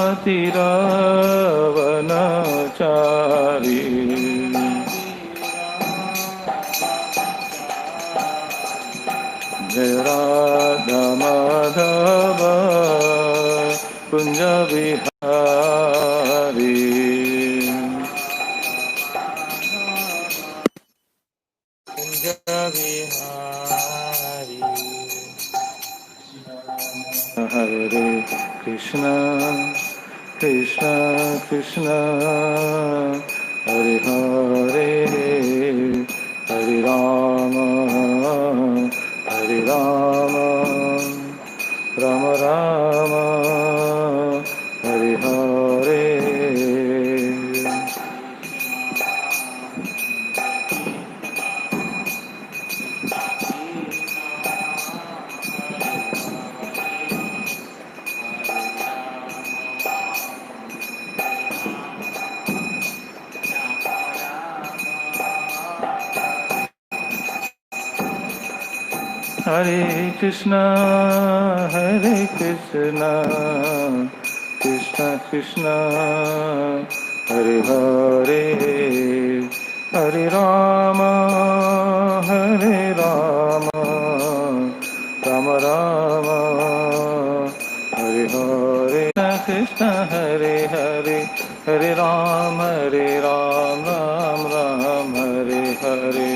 रातिरावनचारी जय राधा माधव कुंज बिहारी कुंज बिहारी हरे कृष्ण कृष्ण कृष्ण हरे हरे हरे राम राम राम हरे हरे हरे कृष्ण कृष्ण कृष्ण हरे हरे हरे राम राम राम हरे हरे कृष्ण हरे हरे हरे राम राम राम हरे हरे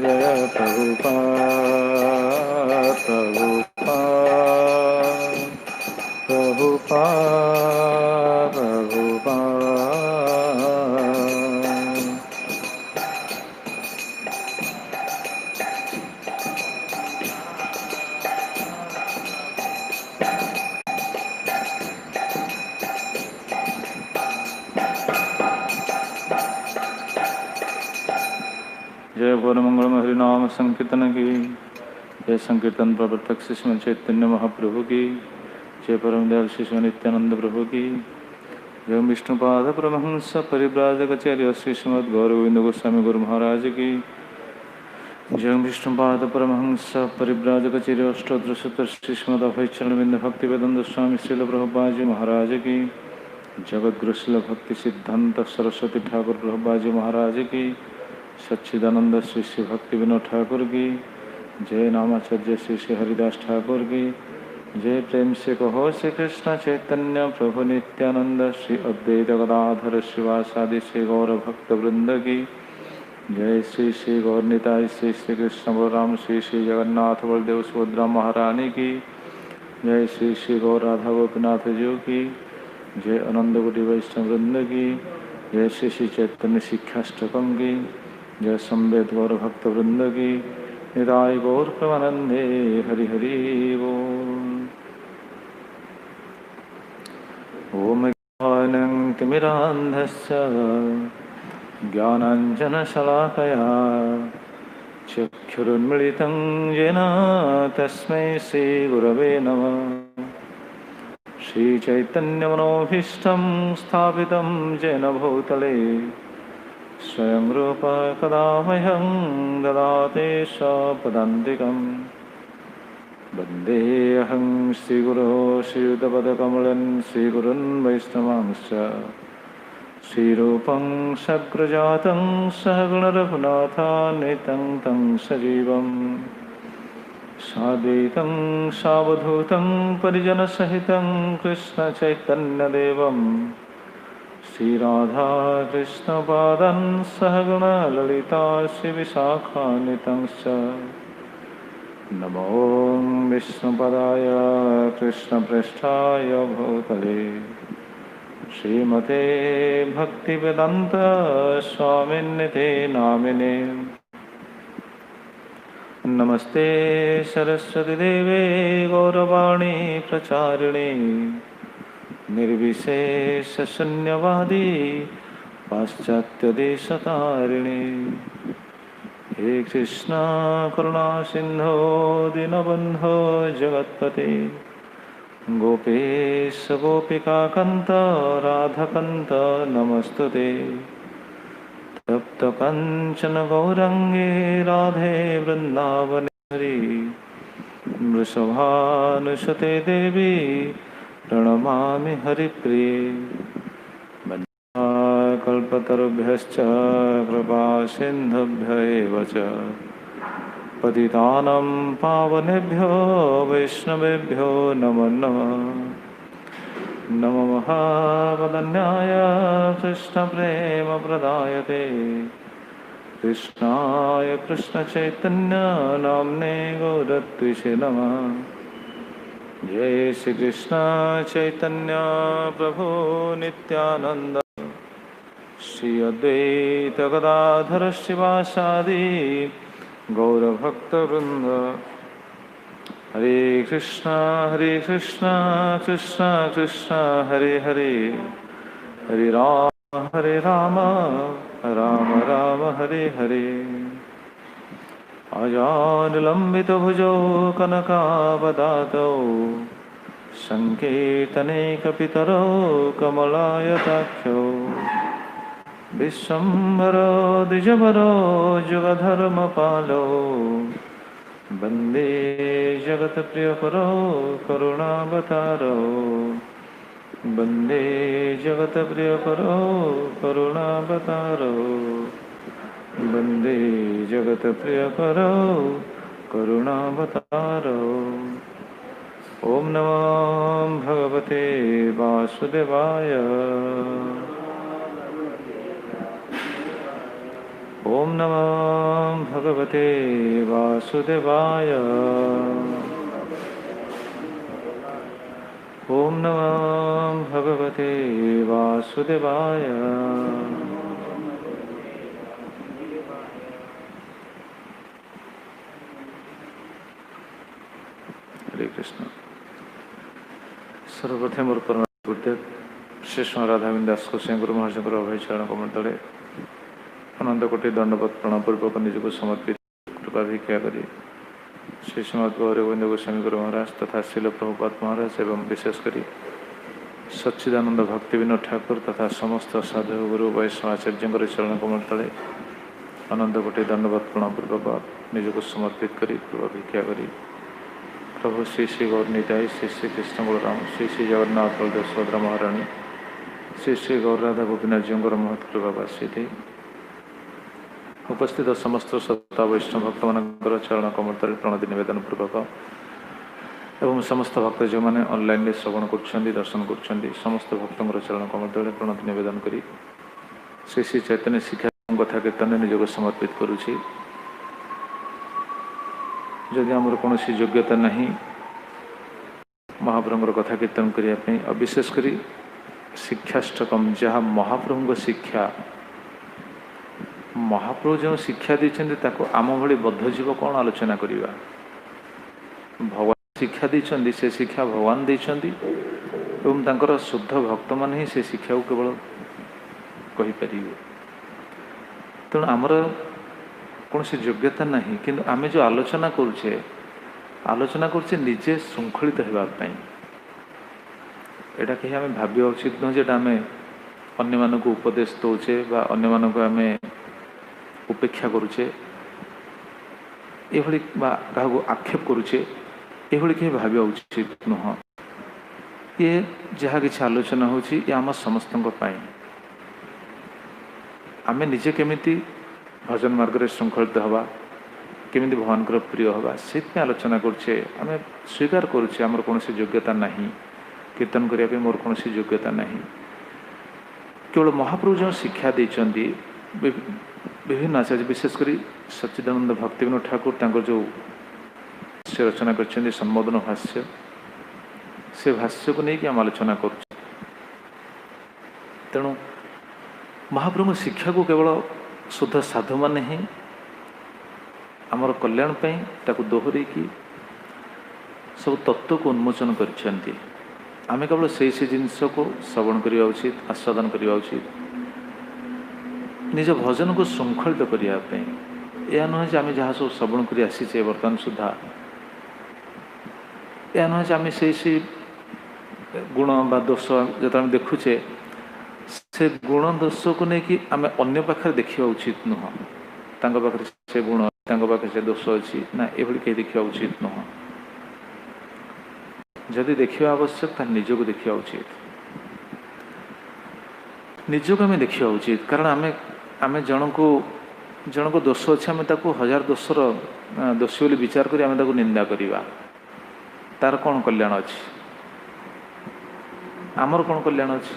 जय प्रभुपाद प्रभुपाद प्रभुपाद प्रभुपाद जय परमंगलम हरिनाम संकीर्तन की जय संकीर्तन प्रवर्तक श्री चैतन्य महाप्रभु की जय परम दयाल श्री नित्यानंद प्रभु की जय विष्णुपाद परमहंस परिव्राजकाचार्य श्री श्रीमद् गौरगोविंद गोस्वामी गुरु महाराज की जय विष्णुपाद परमहंस परिव्राजकाचार्य अष्टोत्तर श्री श्रीमद् अभय चरणविंद भक्ति वेदांत स्वामी श्रील प्रभुपाद जी महाराज की जगत गुरु श्रील भक्ति सिद्धांत सरस्वती ठाकुर प्रभुपाद जी महाराज की सच्चिदानंद श्री श्री भक्ति विनोद ठाकुर की जय नामाचार्य श्री श्री हरिदास ठाकुर की जय प्रेम से कहो श्री कृष्ण चैतन्य प्रभु नित्यानंद श्री अद्वैत गदाधर शिवासादि श्री गौर भक्त वृंद की जय श्री श्री गौरनिताय श्री श्री कृष्ण बलराम श्री श्री जगन्नाथ बलदेव सुभद्रा महारानी की जय श्री श्री गौर राधा गोपीनाथ जी की जय आनंद कोटि वैष्णव वृंद की जय श्री श्री चैतन्य शिक्षाष्टकम की जय संवेद गौर भक्त वृंद की निताय गौर प्रमानंदे हरि हरि ओम ज्ञानं तिमिरान्धस्य ज्ञानाञ्जनशलाकया चक्षुरुन्मिलितं येन तस्मै श्रीगुरवे नमः श्रीचैतन्यमनोभीष्टं स्थापितं येन भूतले स्वयं रूप कदा मह्यं ददाति स्वपदान्तिकं वन्देऽहं श्रीगुरो श्रीयुतपदकमलं श्रीगुरुन् वैष्णवांश्च श्रीरूपं सग्रजातं सहगुणरघुनाथान्वितं तं सजीवं साद्वैतं सावधूतं परिजनसहितं कृष्णचैतन्यदेवं श्रीराधा कृष्णपादान् सहगुण ललिता श्रीविशाखान्वितंश्च नमो विष्णुपदाय कृष्णप्रेष्ठाय भूतले श्रीमते भक्तिवेदान्त स्वामिन्निते नामिने नमस्ते सरस्वती देवे गौरवाणी प्रचारिणे निर्विशेष शून्यवादी पाश्चात्यदेशतारिणे हे कृष्ण करुणा सिंधो दीनबंधो जगत्पते गोपेश गोपिकान्त राधाकान्त नमस्तुते तप्त तप्तकाञ्चन गौरङ्गे राधे वृन्दावनेश्वरी वृषभानुसुते देवी प्रणमामि हरिप्रिये। कल्पतरुभ्यश्च कृपासिन्धुभ्य एव च पतितानां पावनेभ्यो वैष्णवेभ्यो नमो नमः। नमो महावदन्याय कृष्णप्रेमप्रदायते कृष्णाय कृष्णचैतन्य नाम्ने गौरत्विषे नमः। जय श्री कृष्ण चैतन्य प्रभु नित्यानंद श्री अद्वैत गदाधर शिवासादि गौरभक्तवृंद। हरे कृष्णा कृष्ण कृष्ण हरे हरे, हरे राम राम राम हरे हरे। अजानुलम्बितो भुजौ कनकावदातौ सङ्केतनेकपितरौ कमलायताख्यौ विश्वम्भरो द्विजवरो जुगधर्मपालौ वन्दे जगत्प्रियकरौ करुणावतारौ वन्दे जगत्प्रियकरौ करुणावतारौ वन्दे जगत्प्रियकरौ करुणावतारौ। ॐ नमो भगवते वासुदेवाय। ॐ नमो भगवते वासुदेवाय। ॐ नमो भगवते वासुदेवाय। हरे कृष्ण। सर्वप्रथम मोर परम गुरुदेव श्री राधाविंद दास गोसाई गुरु महाराज अभय चरण कमल तले अनंत कोटि दंडवत प्रणामपूर्वक निजक समर्पित कृपा भिक्षा करी श्री श्रीमद गौरगोविंद गोस्वामी गुरु महाराज तथा शिल प्रभुपाद महाराज एवं विशेषकर सच्चिदानंद भक्ति विनोद ठाकुर तथा समस्त साधु गुरु वैष्णवाचार्य चरण कमल तले अनंत कोटि दंडवत प्रणामपूर्वक निजक समर्पित करी कृपा भिक्षा करी प्रभु श्री श्री गौर निताई श्री श्री कृष्ण बलराम श्री श्री जगन्नाथ बलदेव सुभद्रा महारानी श्री श्री गौर राधा गोपीनाथ जीवर महत कृपावासी थे उपस्थित समस्त सत्ता वैष्णव भक्त मान चरण कमल तले प्रणति नवेदन पूर्वक एवं समस्त भक्त जो मैंने ऑनलाइन श्रवण कर दर्शन कर समस्त भक्तर चरण कमल तले प्रणति नवेदन करी श्री श्री चैतन्य शिक्षा कथा कीर्तन निजक समर्पित करुछि। जदि आमर कौन योग्यता नहीं महाप्रभुर कथा कीर्तन करने और विशेषकर शिक्षाष्टकम जहाँ महाप्रभु शिक्षा महाप्रभु जो शिक्षा देते आम भली बद्धजीव कौन आलोचना करवा। भगवान शिक्षा देते से शिक्षा भगवान देते शुद्ध भक्त मान ही से शिक्षा को केवल कहीपर। तेणु आमर कौन योग्यता नहीं कि आम जो आलोचना करुचे निजे श्रृंखलित होगापी एटा कहीं आम भाविया उचित नुह जे आम अन्य मानक उपदेश दौचे अन्य मानक आम उपेक्षा करुचे ये आक्षेप करुचे ये कहीं भाविया उचित नुह। ये जहाँ कि आलोचना होची ये आम समस्त आम निजे केमिति भजन मार्ग में श्रृंखलित हवा केमिति भगवान प्रिय हवा से आलोचना करुचे आम स्वीकार करुचे आमर कौन योग्यता नहीं कीर्तन करने मोर कौन योग्यता नहीं। केवल महाप्रभु जो शिक्षा देते विभिन्न आचार्य विशेषकर सच्चिदानंद भक्ति विनोद ठाकुर जो से रचना कर संबोधन भाष्य से भाष्य को लेकिन आम आलोचना कर। तेणु महाप्रभु शिक्षा को केवल शुद्ध साधु मान ही आमर कल्याण दोहरे कि सब तत्व को उन्मोचन कर आम केवल से जिनस को श्रवण करने उचित आस्वादन करने उचित निज भजन को श्रृंखलित करने यह नुहे आम जहाँ सब श्रवण कर आसीचे बर्तमान सुधा यह नुहे आम से गुण बा दोष जो देखुचे से गुण दोष को लेकिन आम अन्य पाखे देखा उचित नुह पाखे से गुण पाखे से दोष अच्छी ना ये कहीं देखा उचित नुह जदि देखा आवश्यक निजक देखा उचित निजक आम देखा उचित कारण आम जन को दोष अच्छे आम हजार दोषर दोषी बोली विचार कर निंदा करवा तार कौन कल्याण अच्छी आमर कौन कल्याण अच्छी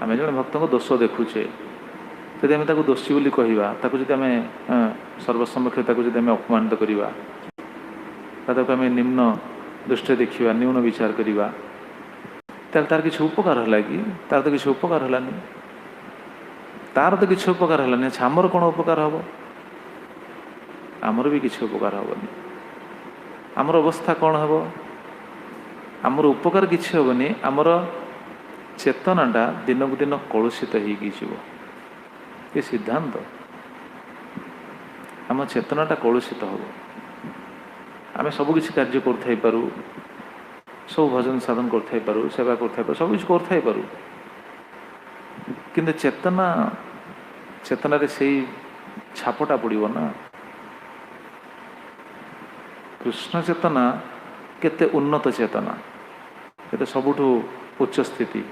आम जन भक्त को दोष देखुचे जदि आम दोषी बोली कहवा जब आम सर्वसमक्ष जब आम अपमानित करवा आम निम्न दृष्टि देखा न्यून विचार करवा तार किसी उपकार है कि तार तो किसी उपकार है तार तो किसी उपकार है अच्छा आमर कौन उपकार हम आमर भी किसी उपकार हेनी आमर अवस्था कौन हम आमर उपकार किसी हेनी आमर चेतनाटा दिन को दिन कलुषित हो ये सिद्धांत आम चेतनाटा कलुषित हम आम सबकि कार्य करूँ सब भजन साधन करूँ सेवा कर सबकि करूँ किंतु चेतना रे से छापटा पड़ो ना कृष्ण चेतना केते उन्नत चेतना ये सबुठु उच्च स्थिति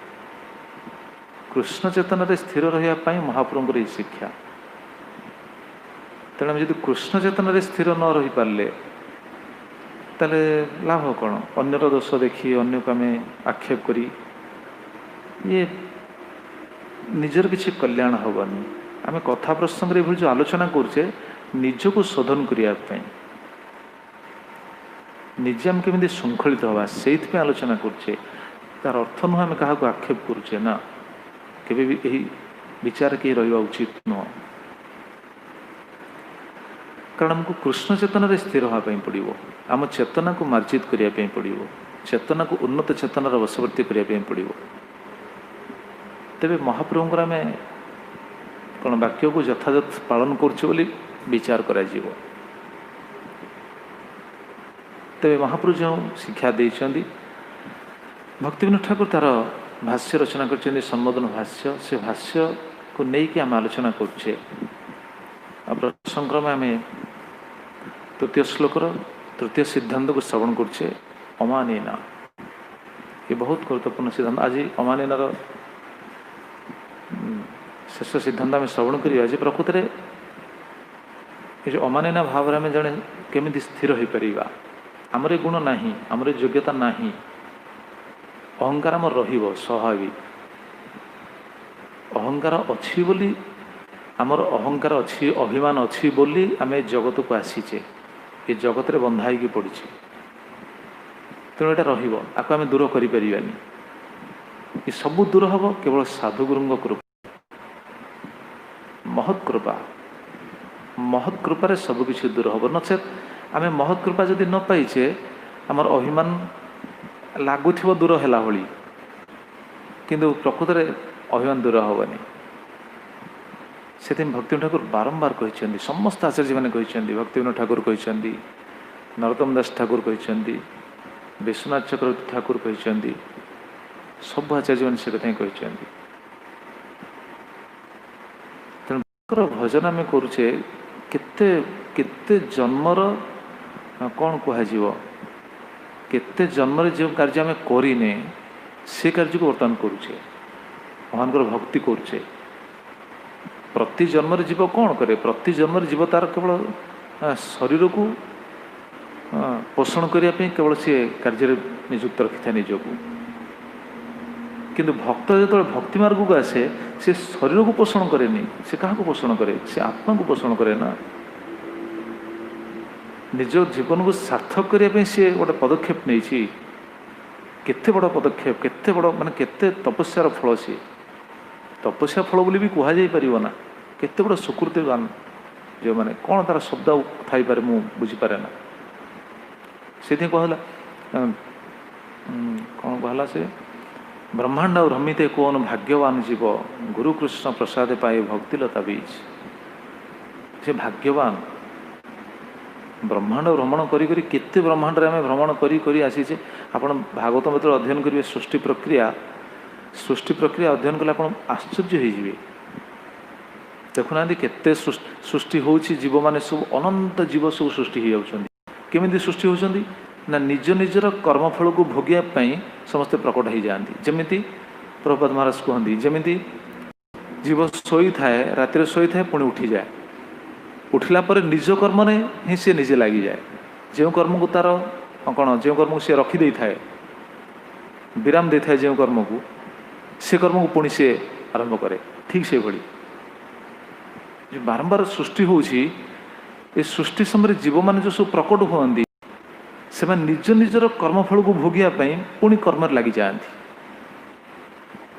कृष्ण चेतन रे स्थिर रही महाप्रभुଙ୍କର ये शिक्षा तेणु जब कृष्ण चेतन रे स्थिर न रही पारे ताले लाभ कौन अन्यर दोष देखी अन्य को आम आक्षेप करी ये निजर किसी कल्याण हेनी आम कथा प्रसंग रे जो आलोचना करुचे निजको शोधन करने निजे आम केमी श्रृंखलित हवा से आलोचना करुचे तार अर्थ नुह आम क्या आक्षेप करुचे ना केबे भी यही विचार कहीं रहा उचित नुह कारण आमको कृष्ण चेतन रे स्थिर होगापी पड़ो आम चेतना को मार्जित करने पड़ो चेतना को उन्नत चेतनार वशवर्ती करने पड़ो तेरे महाप्रभुଙ୍କର आम कौन वाक्य को यथायथ पालन करुचे विचार करा तेरे महाप्रभु जो शिक्षा देइछन्ति भक्तिविनोद ठाकुर तार भाष्य रचना कर संबोधन भाष्य से भाष्य को लेकिन आम आलोचना करुचे प्रसंग में आम तृतीय श्लोकर तृतीय सिद्धांत को श्रवण करुचे अमानेना ये बहुत गुरुत्वपूर्ण सिद्धांत आज अमानेनार शेष सिद्धांत आम श्रवण करिया जे प्रकृत में ये जो अमानेना भाव आम जड़े केमी स्थिर हो पार आमर गुण ना आमर योग्यता ना अहंकार आम स्वाभाविक अहंकार अच्छी बोली आमर अहंकार अच्छी अभिमान अच्छी बोली आम जगत को आसीचे ये जगत रे बंधा होगी पड़ी तेणु यहाँ आपको आम दूर करें ये सब दूर हम केवल साधुगुरु कृपा महत् कृपा सबकि दूर हम नचेत आम महत् कृपा जदि न पाइचे आमर अभिमान लगुथ दूर है भाई किंतु प्रकृत में अभिमान दूर हेनी से भक्तिविनोद ठाकुर बारंबार कहते समस्त आचार्य मैंने कहते भक्तिविनोद ठाकुर कहते नरोत्तम दास ठाकुर कहते विश्वनाथ चक्रवर्ती ठाकुर कहते सब आचार्य मैंने से कथा कहते तेणु भजन आम करुचे केते केते जन्मर कौन कह केते जन्म जो कार्य आम करें से कार्य को बर्तमान करुचे भगवान भक्ति करुचे प्रति जन्म जीव कौन करे प्रति जन्म जीव तार केवल शरीर को पोषण करने केवल सी कार्य नियुक्त रखी था निजक किंतु भक्त जो भक्ति मार्ग को आसे से शरीर को पोषण करे से क्या पोषण करे से आत्मा को पोषण करे ना निज जीवन को सार्थक करने सी गोटे पदक्षेप नहीं केते बड़ पदक्षेप केते बड़ माने केते तपस्यार फल सी तपस्या फल बोली भी कहुई पार ना केते बड़ सुकृतिवान जो मैंने कौन तार शब्द थी पारे मु बुझीपारे ना से कहला कौन कहला से ब्रह्मांड और रमिते कौन भाग्यवान जीव गुरु कृष्ण प्रसाद पाए भक्तिलता बीज से भाग्यवान ब्रह्मांड भ्रमण करी केते ब्रह्मांड आम भ्रमण करी आसीचे आपण भागवत मित्र अध्ययन करेंगे सृष्टि प्रक्रिया सृष्टि प्रक्रिया अध्ययन कले आप आश्चर्य हो देखुना केते सृष्टि होची जीव माने सब अनंत जीव सब सृष्टि हो केमी सृष्टि होती ना निज निजर कर्मफल को भोगिया समस्ते प्रकट हो जाती जमी प्रभुपाद महाराज कहते जमी जीव शोई थाए रातिर शोई थाए पुणी उठी जाए उठिला पर निज कर्म ही सी निजे लगी जाए जो कर्म को तार कौन जो कर्म को सी रखिदे थाए विराम दे थाए जो कर्म को से कर्म को पुणी से आरंभ करे ठीक से भली जो बारंबार सृष्टि होची ए सृष्टि समय जीव मान जो सब प्रकट हुआ से निज निजर कर्मफल को भोगिया पुणी कर्म लगी जाती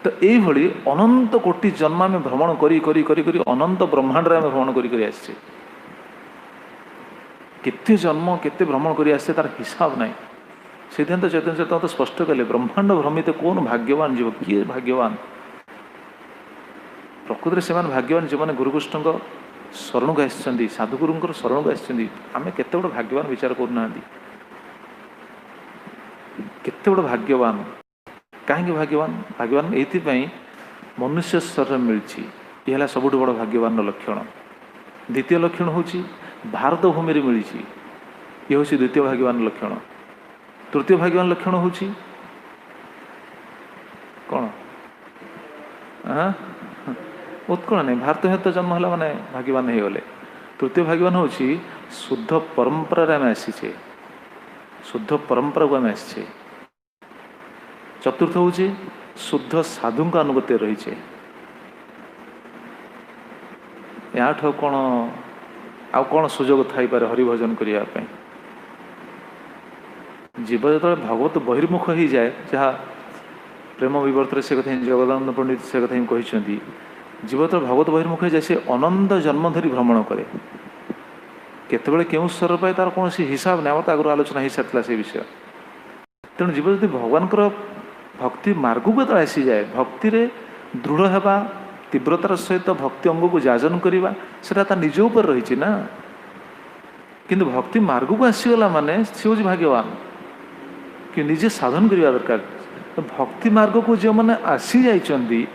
तो यही अनंत कोटि जन्म आम भ्रमण करी करी करी करी अनंत ब्रह्मांड आम भ्रमण करी आसचे केते जन्म केते भ्रमण करी आसचे तार हिसाब नहीं से तो चैतन्य चेतन तो स्पष्ट कले ब्रह्मांड भ्रमित कौन भाग्यवान जीव किए भाग्यवान प्रकृति से भाग्यवान जो मैंने गुरुकृष्ण शरण को आसछन्ति साधुगुरु शरण को आसछन्ति आमे केते बड़ भाग्यवान विचार करना केते बड़ भाग्यवान कहीं भाग्यवान भाग्यवान ये मनुष्य शरीर मिली है सबुठ बड़ भाग्यवान लक्षण द्वितीय लक्षण हूँ भारत भूमि मिली ये हूँ द्वितीय भाग्यवान लक्षण तृतीय भाग्यवान लक्षण हूँ कौन उत्कल नहीं भारत में तो जन्म है माने भाग्यवान हो गले तृतीय भाग्यवान हूँ शुद्ध परंपरा आम आसीचे शुद्ध परंपरा को आम आसीचे चतुर्थ हूँ शुद्ध साधु अनुगत्य रही या कौन आउ कौन सुजोग थाई पारे हरिभजन करने जीव जो भगवत बहिर्मुख हो जाए जहाँ प्रेम विवर्त से कथा जगदानंद पंडित से कथा कहते जीव जो भगवत बहिर्मुख हो जाए से अनंत जन्म धरी भ्रमण करे केतबेले केउं स्वर पाए तार कौन हिसाब नहीं आम तो आगुरी आलोचना हो सारा से विषय तेणु जीव जब भगवान भक्ति मार्ग को जो आसी जाए भक्ति रे दृढ़ होगा तीव्रतार सहित भक्ति अंग को जाजन करवा से निज उपर रही ना किंतु भक्ति मार्ग को आसीगला माने सी हूँ भाग्यवान कि निजे साधन करवा दरकार तो भक्ति मार्ग को जो मैंने आसी जाइछन्ति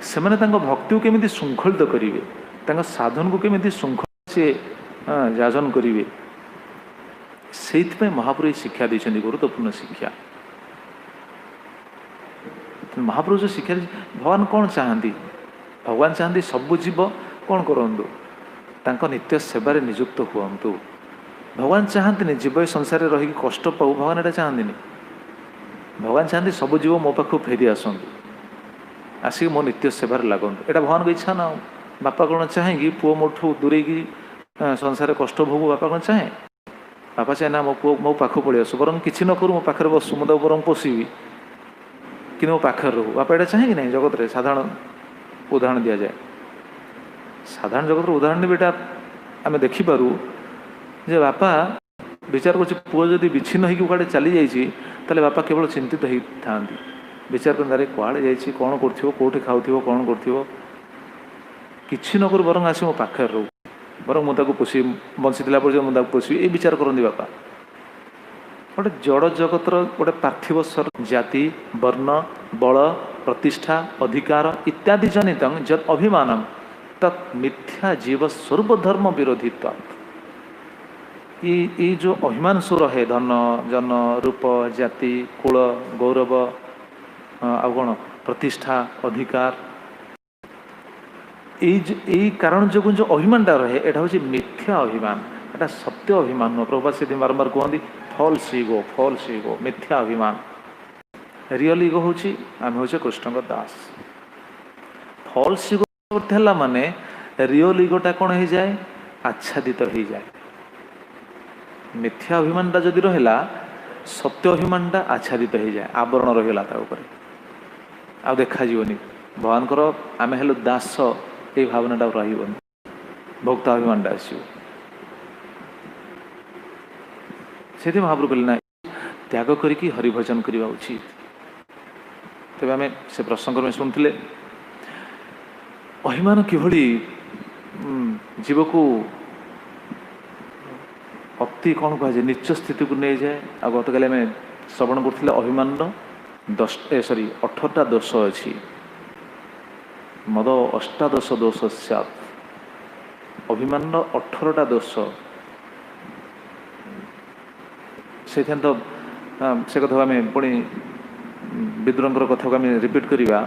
से भक्ति को केमिति शृंखलित करेंगे साधन को केमिति शृंखल से जाजन करेंगे से महाप्रभु शिक्षा देते गुरुत्वपूर्ण शिक्षा महाप्रभु जो शिक्षा भगवान कौन चाहती भगवान चाहती सबु जीव कौन करूँ नित्य सेवार निजुक्त हूँ भगवान चाहती जीव संसार रही कष्ट पाऊ भगवान एटा चाहती भगवान चाहती सबु जीव मो पाख फेरी आसतु आसिक मो नित्य सेवार लगतु एटा भगवान को इच्छा ना बापा कौन चाहे कि पुओ मोठू दूरे संसार कष्ट भोगू बापा कौन चाहे बापा चाहे ना मो पुओ मो पाख पड़े आसु बर कि न करूँ मो पाखे बसु मुझे बर पोषी कि मो पाखे रहू बापा एटा चाहे कि नहीं जगत में साधारण उदाहरण दि जाए साधारण जगत उदाहरण भी एटा आम देखिपारू जे बापा विचार कर पुओ जदि विच्छिन्न होकर कड़े चली जाइए बापा केवल चिंतित हो था विचार कर कड़े जा कौन कौटी खाऊ कौन कर कि न कर बर आस मो पाखे रहू बर मुझे पोषी बंशी मुझे पोषी ये विचार करती बापा गोटे जड़ जगतर गोटे पार्थिव जाति वर्ण बल प्रतिष्ठा अधिकार इत्यादि जनित जद अभिमान तत् मिथ्या जीव स्वरूप धर्म विरोधित्व ये जो अभिमान सुर है धन जन रूप जाति कुल गौरव आ कौन प्रतिष्ठा अधिकार यही कारण जो अभिमानटा रहे एटा हूँ मिथ्या अभिमान एटा सत्य अभिमान नुह प्रभुपाद से बारंबार कहते फॉल्स ईगो मिथ्या अभिमान रियल ईगो हूँ आम हूँ कृष्ण दास फॉल्स ईगो माने रियल ईगोटा कौन हो जाए आच्छादित हो जाए मिथ्या अभिमानटा जदि रहा सत्य अभिमानटा आच्छादित हो जाए आवरण रहीगला आ देखा जीवनी भगवान आम हेलु दास ये भावनाटा रही भक्त अभिमानटा आसो से महाप्रभु कहले ना त्याग करिकी हरिभजन करवा उचित तेज आम से प्रसंग में शुणुले अभिमान किभली जीव को अति कौन कह जाए नीच स्थिति को नहीं जाए आ गतकाली आम श्रवण करते अभिमान सॉरी 18टा दोष अच्छी मद अष्टादश दोष सैत् अभिमान 18टा दोष से तो से कथा आम पुणी विद्रोह कथा को आम रिपीट करवा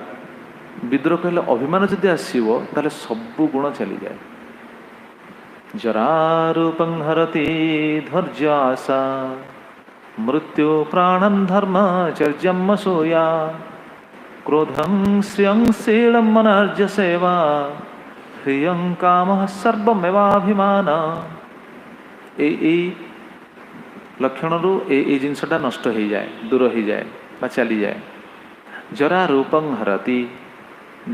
विद्रोह कहले अभिमान जदि आसो ताले सबु गुण चली जाए जरारूपं हरति धैर्य आशा मृत्यु प्राणं धर्म चर्यम असूया क्रोधं श्रियं शीलं मनर्ज सेवा प्रियं कामः सर्वमेवाभिमान ए लक्षण रु ए जिनसटा नष्ट हो जाए दूर हो जाए बा चली जाए जरा रूपं हरति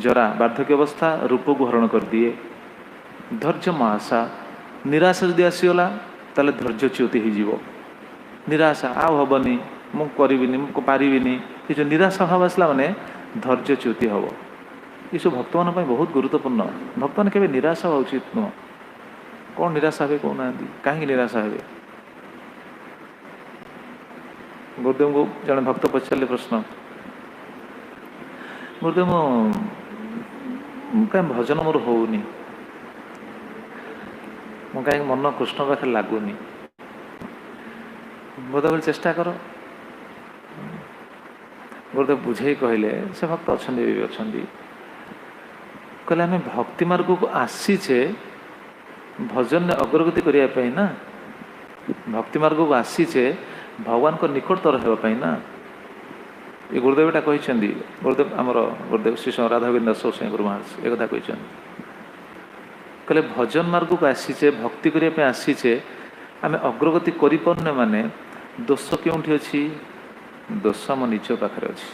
जरा वार्धक्य अवस्था रूप को हरण कर दिए धैर्य आशा निराशा जदि आसीगला ताले धैर्य च्युति हो निराशा आउ हेनी मुझे पारिनी ये जो निराशा भाव आसला माने धैर्य च्युति हम ये सब भक्त मान बहुत गुरुत्वपूर्ण भक्त मैंने केवे निराशा हवा उचित नुह कौन निराशा हे कहना कहीं निराशा हे गुरुदेव को जड़े भक्त पचारे प्रश्न गुरुदेव कहीं भजन मोर होनी कहीं मन कृष्ण पाखे लगुनि गुरुदेव चेष्टा कर गुरुदेव बुझे कहले से भक्त अच्छा कहले आम भक्ति मार्ग को आसीचे भजन अग्रगति करने ना भक्ति मार्ग को आसीचे भगवान को निकटतर होगापी ना ये गुरुदेव एटा कहते गुरुदेव आमर गुरुदेव श्री राधा गोविंद गोस्वामी गुरु महाराज एक कहते कहले भजन मार्ग को आसीचे भक्ति करने आसीचे आम अग्रगति कर माने दोष क्योंठी अच्छी दोष आम निज पाखे अच्छी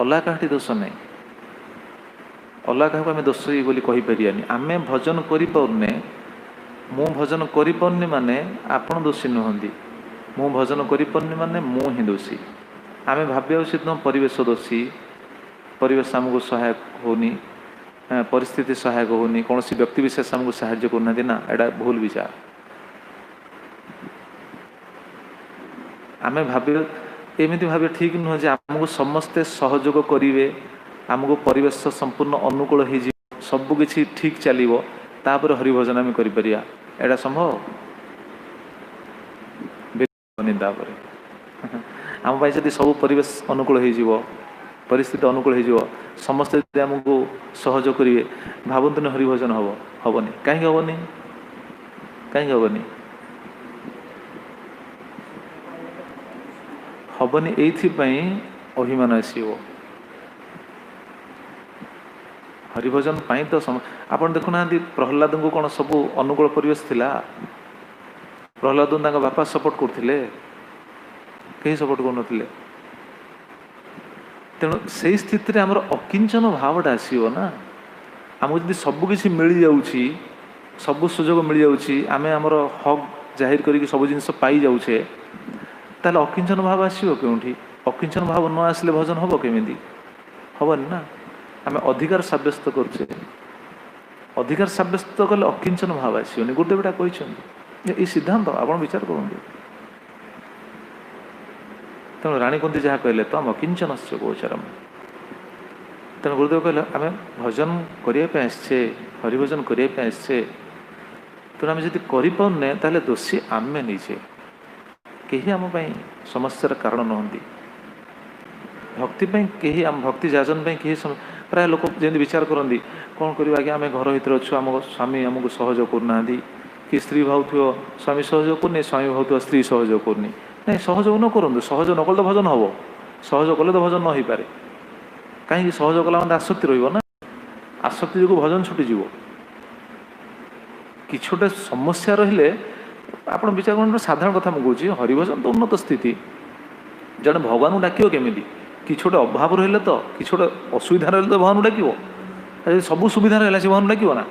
अलग कहाटी दोष नहीं अलग क्या आम दोष बोली कहीपरियानी आम भजन करें मु भजन करें माने आपण दोषी नुहति मु भजन करें माने मु ही दोषी आम भाव्या उचित परिवेश दोषी परिवेश आमको सहायक होनी परिस्थिति सहायक होनी कौन सी व्यक्ति विशेष आमको साहाय्य करना ना एटा भूल विचार आम भाव्य एमती भाव ठीक नुह जे आमको समस्ते सहयोग करेंगे आमको परिवेश संपूर्ण अनुकूल हो सबकि ठीक चलो तापर हरिभजन आम कर संभव आम जब सब परिवेश अनुकूल हो परिस्थिति अनुकूल हो समस्ते आमको सहयोग करेंगे भावतु हरिभजन हम हेनी कहीं हेनी कहीं हेनी हेनी ये अभिमान आसो हरिभजन पाई तो आप देखुना प्रहलाद को कौन सब अनुकूल परिवेश थिला प्रहलाद बापा सपोर्ट करते कहीं सपोर्ट कर तेणु से स्थित आमर अकिंचन भावटा आसो ना आमको जब सबकि मिल जाऊँगी सब सुजोग मिल जाऊँगी आम आमर हक जाहिर कर सब जिन पाई जाऊे ताल अकिंचन भाव आसो क्योंठी अकिंचन भाव न आसले भजन हम केमी हेनी ना आम अधिकार सब्यस्त करुचे अधिकार सब्यस्त कले अकिंचन भाव आसोनी गुरुदेवटा कहते सिद्धांत आप विचार करूँ तेणु राणी कुंती जहाँ कहले तो आम अकिंचन से गोचरम तेणु गुरुदेव कहले आम भजन करने आसचे हरिभजन करने आसचे तेणु आम जब करें ताले दोषी आम निजे कहीं आम समस्यार कारण नुहति भक्ति कहीं आम भक्ति जाजन कहीं प्राय लोक जमी विचार करती कौन कर आगे आम घर भर अच्छु आम स्वामी आमको सहयोग करना कि स्त्री भावुव स्वामी सहयोग करनी स्वामी भावुव स्त्री सहयोग करनी नहीं सहयोग न करूँ सहयोग न कले तो भजन हम सहयोग कले तो भजन न हो पारे कहीं सहयोग कला मतलब आसक्ति रहा आसक्ति जो भजन छुटीज कि गोटे समस्या रही आप विचार कर साधारण कथा मुझे हरिभजन तो उन्नत स्थिति जड़े भगवान को डाक केमी कि गोटे अभाव रही तो कि गोटे असुविधा रही तो भगवान डाक सब सुविधा रहा से भगवान डाक ना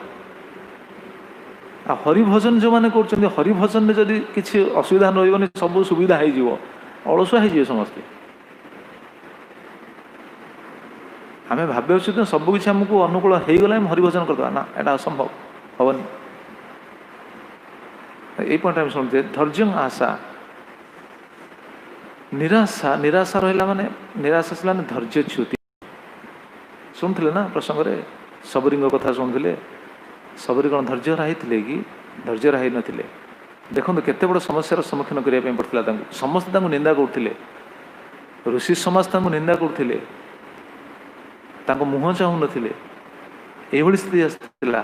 आ हरिभजन जो मैंने कर हरिभजन में जदि किसी असुविधा रही सब सुविधा हो अलसुआ हो समस्ते आम भाव्य उचित सबकि आमको अनुकूल हो गला हरिभजन करदे ना एटा असंभव हेनी ये पॉइंट आम शुणुचे धैर्य आशा निराशा निराशा रहा माने निराशा आसला धैर्यच्युति शुणुले ना प्रसंगे सबरी कथा शुणुले सबरी कौन धैर्य हाई कि धैर्य हाई नथिले देखो केते बड़ समस्यार सम्मुखीन करने पड़ता समस्ते निंदा करते ऋषि समाज निंदा करते मुह चाहू नथिले एभली स्थिति आसला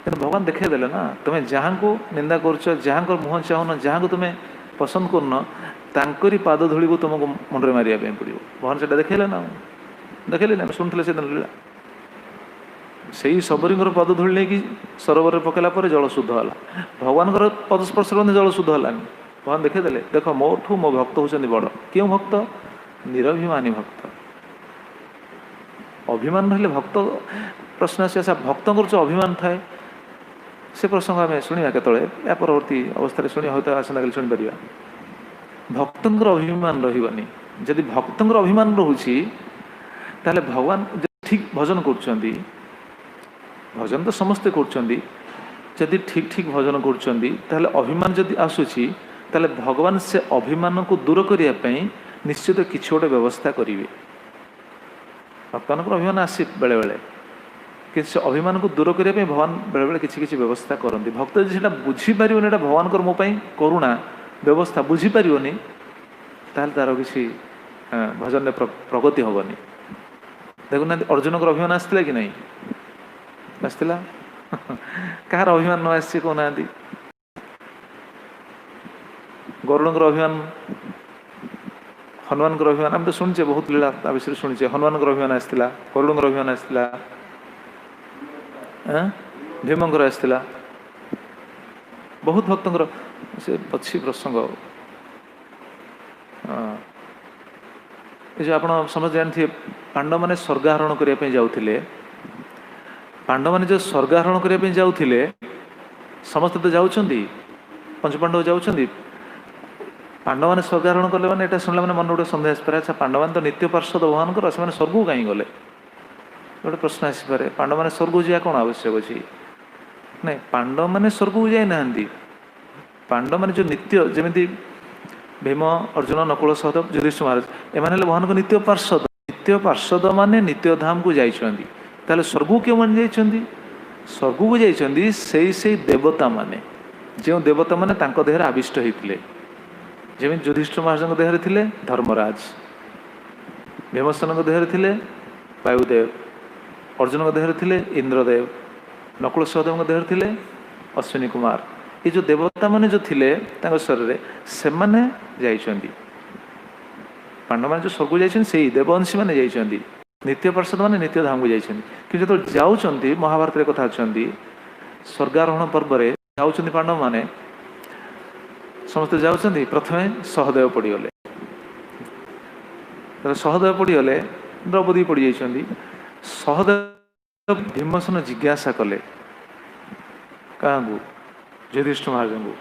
तेना भगवान देखदेले ना तुम्हें जहाँ को निंदा कर जहाँ मुह चाहून जहाँ को तुम्हें पसंद करन तांकरी पाद धूली को तुमको मुंडे मारिया पड़ो भगवान से देखले ना देखले ना शुणुले से लीला से ही सबरी पद धूली नहीं सरोवर पकड़ा पर जल शुद्ध है भगवान पदस्पर्श जल शुद्ध है भगवान देखदेले देख मोठू मो भक्त होती बड़ क्यों भक्त निरभिमानी भक्त अभिमान रही भक्त प्रश्न आसा भक्त जो अभिमान थाए से प्रसंग आम शुणा के या परवर्ती अवस्था शुणी हूँ आसंता काली शुणी पार भक्तर अभिमान रही जदि भक्तर अभिमान रोचे ताले भगवान ठीक भजन कर भजन तो समस्ते करी ठीक ठीक भजन कर अभिमान जदि आसूसी ताले भगवान से अभिमान को दूर करने निश्चित किसी गोटे व्यवस्था करेंगे भक्तों अभिमान आसी बेले बेले कि अभिमान को दूर करने भगवान बेले बेले किसी व्यवस्था करती भक्त जो बुझीपर भगवान मो करुणा व्यवस्था बुझीपर तार किसी भजन प्रगति हेनी देखुना अर्जुन को अभिमान आसला कि नहीं आसला कहार अभिमान न आसी कहना गरुड़ अभिमान हनुमान अभिमान आम तो शुणे बहुत लीला विषय शुणे हनुमान अभिमान आसला गरुड़ अभिमान आसला भीमंकर आसला बहुत भक्तर से अच्छी प्रसंग जो आप समझ जानते पांडव मैंने स्वर्गारोहण करने जाते पांडव मैंने जो स्वर्गारोहण करने जाते समस्ते तो जाऊँगी पंचपांडव जाऊँगी पांडव मैंने स्वर्गारोहण कले मैंने यहाँ शुणला मैंने मन गोटे सन्देह आसपे अच्छा पांडव मैंने तो नित्य पार्षद भगवान से स्वर्ग कहीं गले गोटे प्रश्न आसपे पांडव मैंने स्वर्ग जा कौन आवश्यक अच्छी नहीं पांडव मैंने स्वर्ग को जाई ना पांडव मैंने जो नित्य जमी भीम अर्जुन नकुल सहदेव युधिष्ठिर महाराज एमाने भगवान को नित्य पार्षद माने नित्य धाम को जाइछन्ति स्वर्ग क्यों मान जाइछन्ति स्वर्ग को जाइछन्ति से देवता माने जो देवता माने तांको देहरे आविष्ट होइतिले जमी युधिष्ठिर महाराज देहरे थिले धर्मराज भीमसेन देहरे थिले वायुदेव अर्जुन देहरे थिले इंद्रदेव नकुल सहदेव देहरे थिले अश्विनी कुमार ये जो देवता माने जो थिले शरीर से माने जाइछन्ति पांडव माने जो स्वर्ग जाइछन्ति सेही देववंशी माने जाइछन्ति नित्य पार्षद माने नित्य धाम को जाइछन्ति कि जो जाउछन्ति महाभारत रे कथा अछन्ति स्वर्गारोहण पर्व रे जाउछन्ति पांडव माने समस्त जाउछन्ति प्रथमे सहदेव पड़ीगले सहदेव पड़ीगले द्रौपदी पड़ी जाइछन्ति सहदेव भीमसेन जिज्ञासा कले क्या युधिष्ठिर महाराज को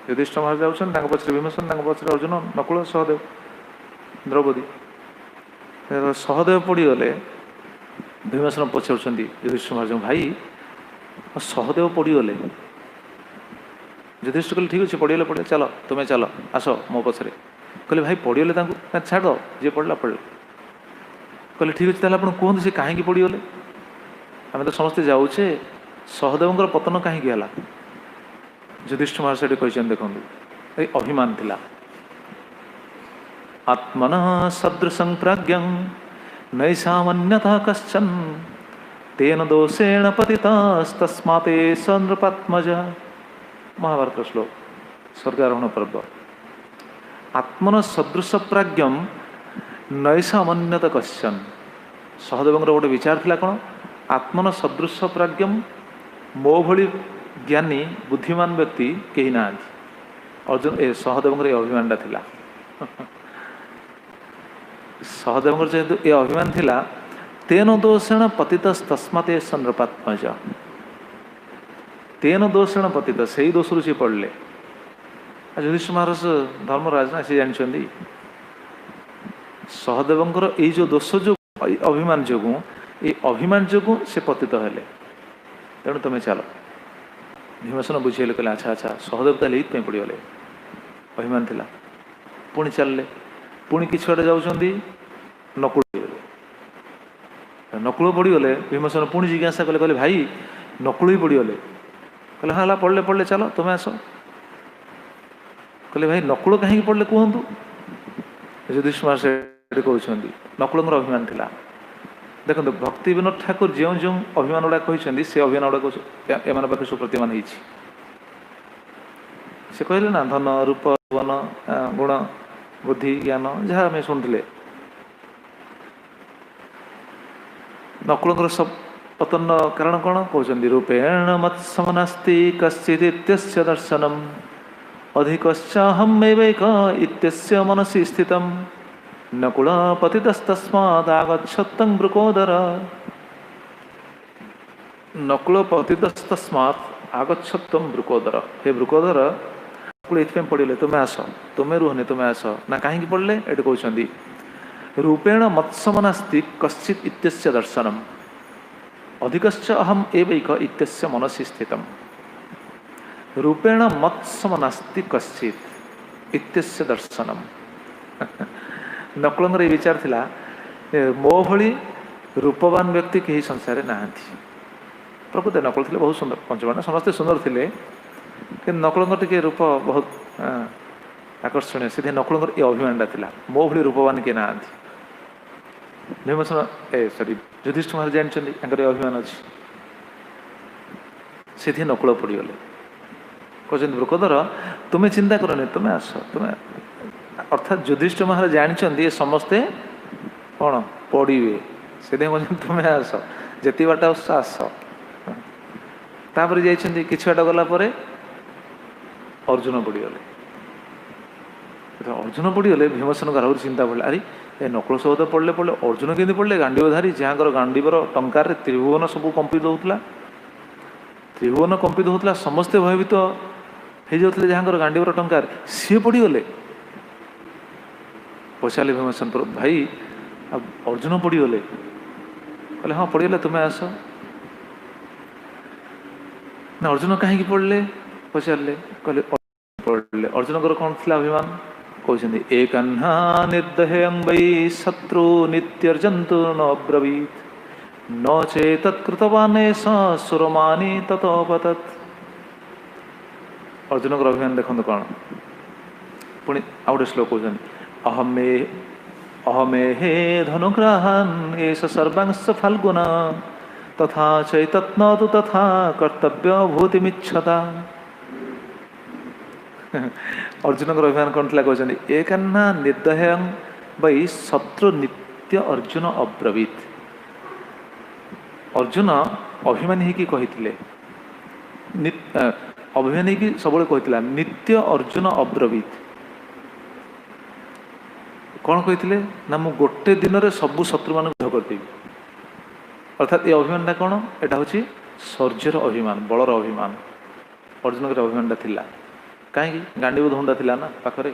युधिष्ठिर महाराज जाऊँ पचर भीमसेन पचर अर्जुन नकुल सहदेव द्रौपदी सहदेव पड़ीगले भीमसेन पचार युधिष्ठिर महाराज भाई सहदेव पड़ीगले युधिष्ठिर कहले ठीक अच्छे पड़ीगले पड़े चलो तुम्हें चलो आस मो पचरे कहले भाई पड़ीगले छाड़ जी पड़ा पड़े कहले ठीक अच्छे आप कहते सी कहीं पड़ीगले आम तो समस्ते जाऊे सहदेव पतन कहीं युधिष्ठिर महाराज कहते देखो ये अभिमान थिला आत्मन सदृशं प्राज्ञं नैषामन्यतः कश्चन तेन दोषेण पतितस्तस्माते स नृपात्मज महाभारत श्लोक स्वर्गारोहण पर्व आत्मन सदृश प्राज्ञं नैषामन्यत कश्चन सहदेव गोटे विचार थिला कौन आत्मन सदृश प्राज्ञं मो भली ज्ञानी बुद्धिमान व्यक्ति कहीं ना अर्जुन ए सहदेव ये अभिमान थिला सहदेव जेहेतु ये अभिमान थिला तेन दोषेण पतित तस्मात् नृपात्मज तेन दोषेण पतित से ही दोष सी पड़े युधिष्ठिर महाराज धर्मराज ना सी जानते सहदेवंकर ये जो दोष जो अभिमान जो ये अभिमान जो से पतित हेले तेणु तुम्हें चलो भीमसेन बुझेले कहले अच्छा अच्छा सहदेव ताले पड़गले अभिमान थिला पुणी चलले पुणी कि छुआटे जाऊँगी नकुल पड़गले। नकुल पड़गले भीमसेन पुणी जिज्ञासा कले कहले भाई नकुल ही पड़गले। कहले हाँ पढ़ले पढ़ले चलो तुम्हें आस। कहले भाई नकुल कहीं पढ़ले कहतु। युधिष्ठिर महाराज से कहते नकुल अभिमान थिला। देखो भक्ति विनोद ठाकुर जो जो अभिमान गुड़ा कहते से अभिमान गुड़ा एम पाखे सुप्रतिमान हो। से कहले ना धन रूप वन गुण बुद्धि ज्ञान जहाँ आम शुणुले नकुल सब पतन कारण कौन कहते रूपेण मत्समनास्ति कश्चिदित्यस्य दर्शनम अधिकश्चाहमेवैक इत्यस्य मनसि स्थितम् नकुल पतितस्तस्मादागच्छत्तं वृकोदर। नकुल पतितस्तस्मात् आगच्छत्तं वृकोदर। हे वृकोदर नकुल ये पढ़ले तुम्हें आस तुम्हें रुहने तुम्हें आस ना कहीं पढ़ले ये कहते रूपेण मत्समनास्ति कश्चित् इत्यस्य दर्शनम अधिकश्च अहम एवैक इत्यस्य मनसि स्थितम् रूपेण मत्समनास्ति कश्चित् इत्यस्य दर्शनम। नकुल ये विचार थिला मो भली रूपवान व्यक्ति कहीं संसार नहांती। प्रकृत नकुल थे बहुत सुंदर पंचपांडव समस्ते सुंदर थे कि नकुल टे रूप बहुत आकर्षणीय सीधे नकुल ये अभिमानटा थिला मो भली रूपवान किए नहांती। भीमसेन सॉरी युधिष्ठिर महाराज जानते अभिमान अच्छी सीधे नकुल पड़गले। कहते वृकोदर तुम्हें चिंता करनी तुम्हें आस तुम्हें अर्थात युधिष्ठिर महाराज जानते ये समस्ते कौन पड़े से तुम्हें आस जी बाट आस। तापर जाइए कि बाट गला अर्जुन पड़गले। अर्जुन पड़गले भीमसेन घर चिंता पड़े अरे ए नकुल सब तो पढ़ले पढ़ले अर्जुन केमी पढ़ले गांडीवधारी जहाँ गांडीवर टंकार त्रिभुवन सब कंपित होता त्रिभुवन कंपित होता समस्ते भयभीत हो जाते जहाँ गांडीवर टंकार सी पड़गले। पचारे भीमसेन भाई अब अर्जुन पड़गले कहले हाँ पड़गले तुम्हें आस ना अर्जुन कहीं पढ़ले पचारे कहले पढ़ले अर्जुन कौन थी अभिमान कहते एकन्हा निर्दहेयं वै शत्रु नित्यर्जन्तु न ब्रवीत न चेतत्कृतवान् स सुरमानि ततोपतत्। अर्जुन अभिमान देखते कौन पुणी आउ गोटे श्लोक कहते अहमे हे धनुग्रहान् एष सर्वांश फाल्गुना तथा चैतत्न तु तथा कर्तव्य भूतिमिच्छता। अर्जुन अभिमान कौन था कहते एकन्ना निर्दहेयं वै शत्रु नित्य अर्जुन अब्रवीत। अर्जुन अभिमान ही कहते अभिमान ही सब कहला नित्य अर्जुन अब्रवीत कौन कहते ना मु गोटे दिन में सबू शत्रु मान युद्ध करदेवी। अर्थात ये अभिमानटा कौन एटा हूँ शौर्यर अभिमान बलर अभिमान अर्जुन अभिमानटा थिला कहीं गांडीव धुंडा थिला ना पाखरे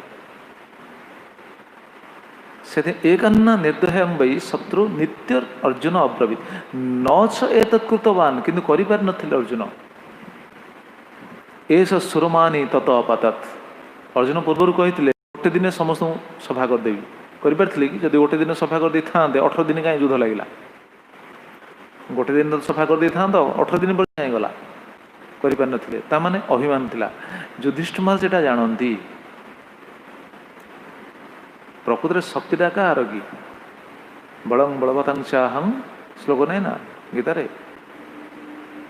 से एकन्ना निर्दहेयं वै शत्रु नित्य अर्जुन अब्रवीत न च एतत्कृतवान् किंतु करि पार नथिले अर्जुन एष सुरमानि तत अपतत्। अर्जुन पूर्व कहते गोटे दिन समस्त सफा करदेवी करें कि जब गोटे दिन सफा कर था 18 दिन कहीं युद्ध लगे गोटे दिन सफा कर था 18 दिन पर कहीं गला करें ताने अभिमान थिला। युधिष्ठिर महाराज सेटा जानती प्रकृत शक्तिटा कार कि बलं बलवतां चाहं श्लोक नहीं ना गीतार